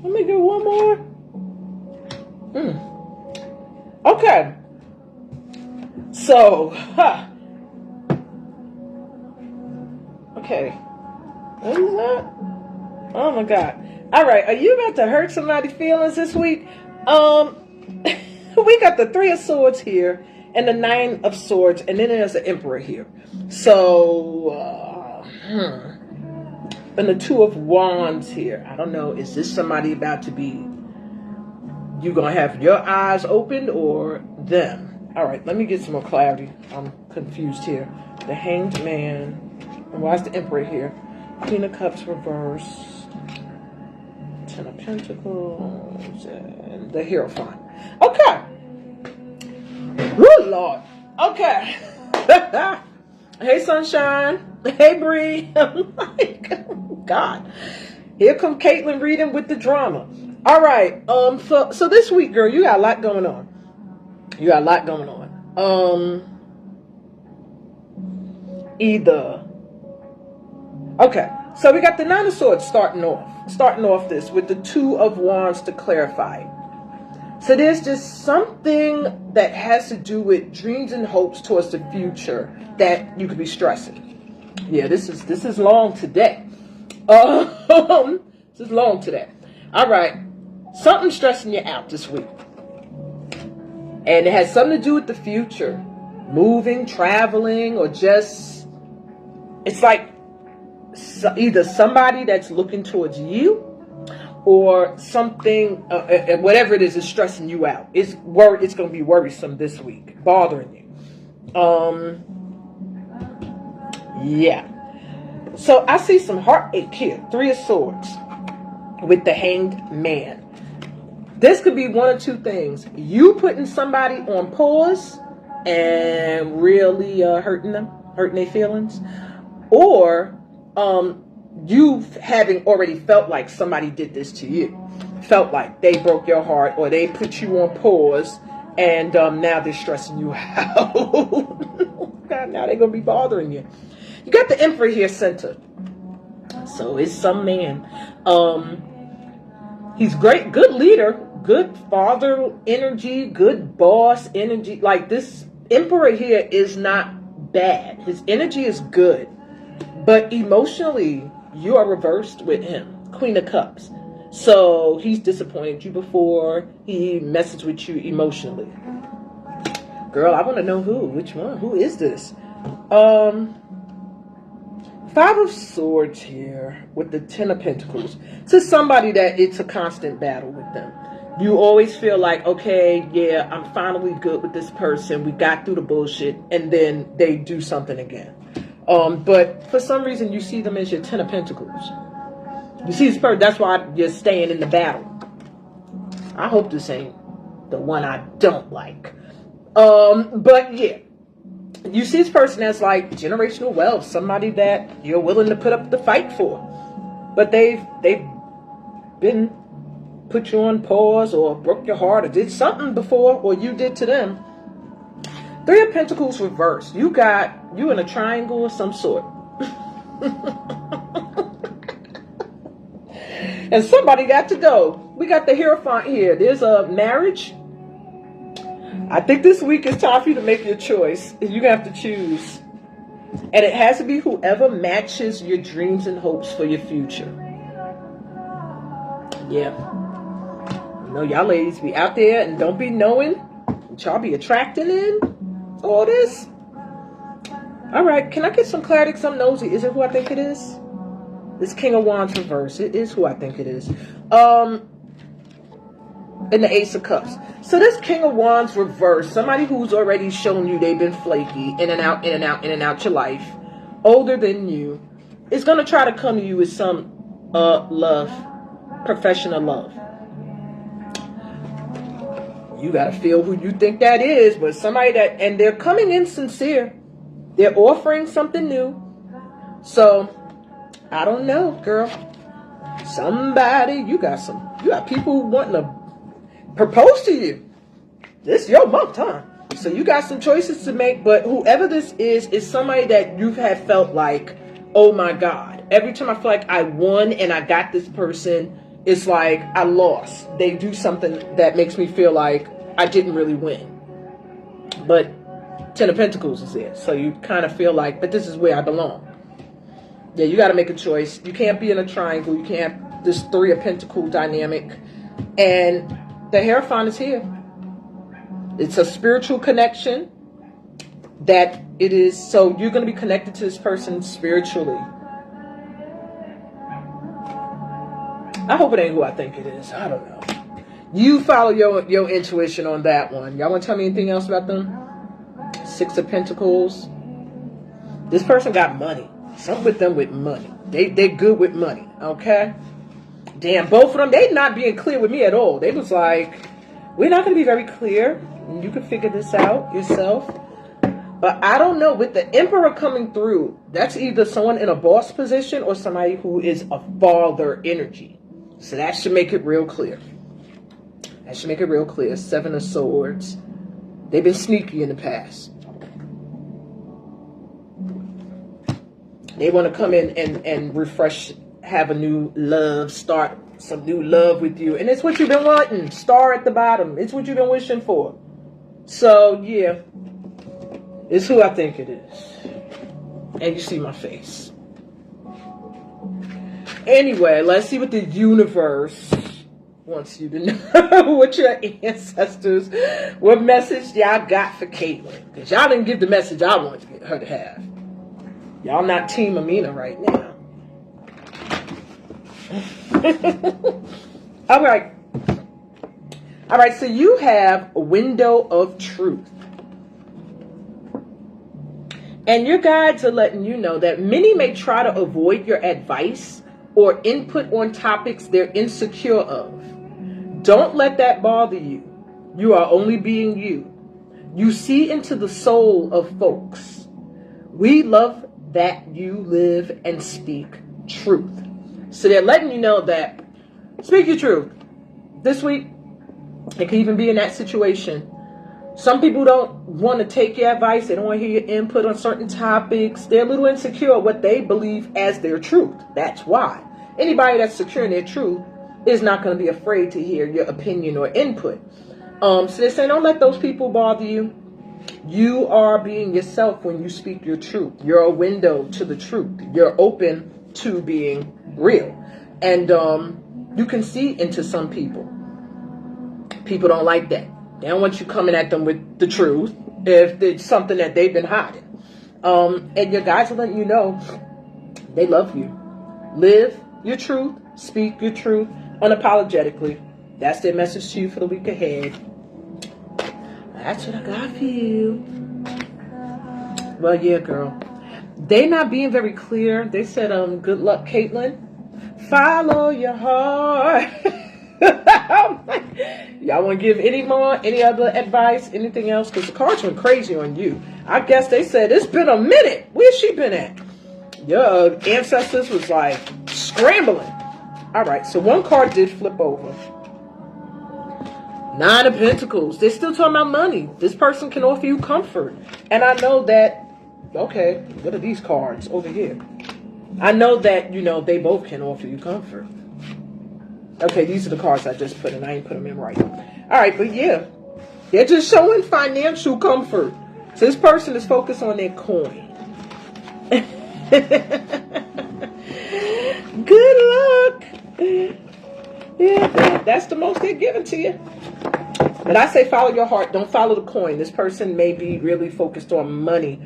Let me get one more. Okay. So, okay. What is that? Oh my God. All right. Are you about to hurt somebody's feelings this week? We got the 3 of Swords here and the 9 of Swords, and then there's the Emperor here. So, and the 2 of Wands here. I don't know. Is this somebody about to be, you gonna have your eyes opened or them? All right, let me get some more clarity. I'm confused here. The Hanged Man. And why is the Emperor here? Queen of Cups reversed. 10 of Pentacles. And the Hierophant. Okay. Woo, Lord. Okay. Hey, Sunshine. Hey, Bree. I'm like, oh, God. Here come Caitlin reading with the drama. All right. So this week, girl, you got a lot going on. You got a lot going on. Okay. So we got the 9 of Swords starting off this with the 2 of Wands to clarify. So there's just something that has to do with dreams and hopes towards the future that you could be stressing. Yeah, this is long today. This is long today. All right. Something's stressing you out this week. And it has something to do with the future. Moving, traveling, or just, it's like either somebody that's looking towards you, or something, whatever it is stressing you out. It's going to be worrisome this week, bothering you. Yeah. So I see some heartache here. 3 of Swords with the Hanged Man. This could be one of two things. You putting somebody on pause and really hurting their feelings, or you having already felt like somebody did this to you, felt like they broke your heart or they put you on pause, and now they're stressing you out. God, now they're gonna be bothering you. You got the Emperor here centered, so it's some man. He's great, good leader, good father energy, good boss energy. Like, this Emperor here is not bad. His energy is good, but emotionally you are reversed with him. Queen of Cups. So he's disappointed you before. He messes with you emotionally. Girl, I want to know who. Which one? Who is this? 5 of Swords here with the 10 of Pentacles. To somebody that it's a constant battle with them. You always feel like, okay, yeah, I'm finally good with this person. We got through the bullshit, and then they do something again. But for some reason, you see them as your Ten of Pentacles. You see this person, that's why you're staying in the battle. I hope this ain't the one I don't like. But yeah, you see this person as like generational wealth, somebody that you're willing to put up the fight for. But they've been put you on pause or broke your heart or did something before, or you did to them. Three of Pentacles reversed. You in a triangle of some sort. And somebody got to go. We got the Hierophant here. There's a marriage. I think this week is time for you to make your choice. You're going to have to choose. And it has to be whoever matches your dreams and hopes for your future. Yeah. You know, y'all ladies be out there and don't be knowing what y'all be attracting in. All this. All right. Can I get some clarity? Because I'm nosy. Is it who I think it is? This King of Wands reverse. It is who I think it is. And the Ace of Cups. So this King of Wands reverse, somebody who's already shown you they've been flaky, in and out, in and out, in and out your life, older than you, is going to try to come to you with some love, professional love. You got to feel who you think that is, but somebody that, and they're coming in sincere. They're offering something new. So, I don't know, girl. Somebody, you got people wanting to propose to you. This is your month, huh? So you got some choices to make, but whoever this is somebody that you have felt like, oh my God. Every time I feel like I won and I got this person, it's like I lost. They do something that makes me feel like I didn't really win. But Ten of Pentacles is there. So you kind of feel like, but this is where I belong. Yeah, you got to make a choice. You can't be in a triangle. You can't, this Three of Pentacles dynamic. And the Hierophant is here. It's a spiritual connection that it is. So you're going to be connected to this person spiritually. I hope it ain't who I think it is. I don't know. You follow your intuition on that one. Y'all want to tell me anything else about them? Six of Pentacles. This person got money. Something with them with money. They're good with money. Okay? Damn, both of them, they not being clear with me at all. They was like, we're not going to be very clear. You can figure this out yourself. But I don't know. With the Emperor coming through, that's either someone in a boss position or somebody who is a father energy. So that should make it real clear. That should make it real clear. Seven of Swords. They've been sneaky in the past. They want to come in and refresh, have a new love, start some new love with you. And it's what you've been wanting. Star at the bottom. It's what you've been wishing for. So, yeah. It's who I think it is. And you see my face. Anyway, let's see what the universe wants you to know. What your ancestors, what message y'all got for Caitlin. Because y'all didn't give the message I wanted her to have. Y'all not Team Amina right now. All right. All right, so you have a window of truth. And your guides are letting you know that many may try to avoid your advice or input on topics they're insecure of. Don't let that bother you. You are only being you. You see into the soul of folks. We love that you live and speak truth. So they're letting you know that speak your truth. This week, it can even be in that situation. Some people don't want to take your advice. They don't want to hear your input on certain topics. They're a little insecure of what they believe as their truth. That's why. Anybody that's secure in their truth is not going to be afraid to hear your opinion or input. So they're saying don't let those people bother you. You are being yourself when you speak your truth. You're a window to the truth. You're open to being real. And you can see into some people. People don't like that. They don't want you coming at them with the truth if it's something that they've been hiding. And your guys are letting you know they love you. Live your truth. Speak your truth unapologetically. That's their message to you for the week ahead. That's what I got for you. Well, yeah, girl. They not being very clear. They said, good luck, Caitlin. Follow your heart. Y'all want to give any other advice, anything else? Because the cards went crazy on you. I guess they said, it's been a minute. Where's she been at? Your ancestors was like scrambling. All right, so one card did flip over. 9 of Pentacles. They're still talking about money. This person can offer you comfort. And I know that, okay, what are these cards over here? I know that, they both can offer you comfort. Okay, these are the cards I just put in. I ain't put them in right. All right, but yeah. They're just showing financial comfort. So this person is focused on their coin. Good luck. Yeah, that's the most they're giving to you. But I say follow your heart. Don't follow the coin. This person may be really focused on money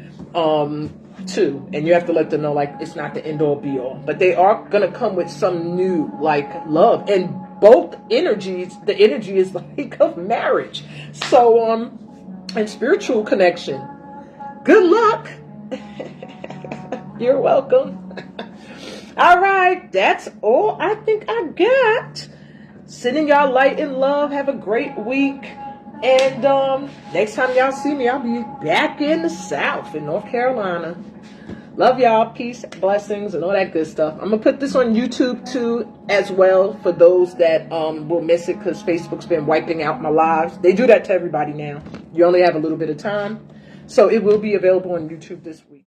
too. And you have to let them know, like, it's not the end all be all. But they are going to come with some new, like, love. And both energies, the energy is like of marriage. So, and spiritual connection. Good luck. You're welcome. All right. That's all I think I got. Sending y'all light and love. Have a great week. And next time y'all see me, I'll be back in the South, in North Carolina. Love y'all. Peace, blessings, and all that good stuff. I'm going to put this on YouTube too as well for those that will miss it because Facebook's been wiping out my lives. They do that to everybody now. You only have a little bit of time. So it will be available on YouTube this week.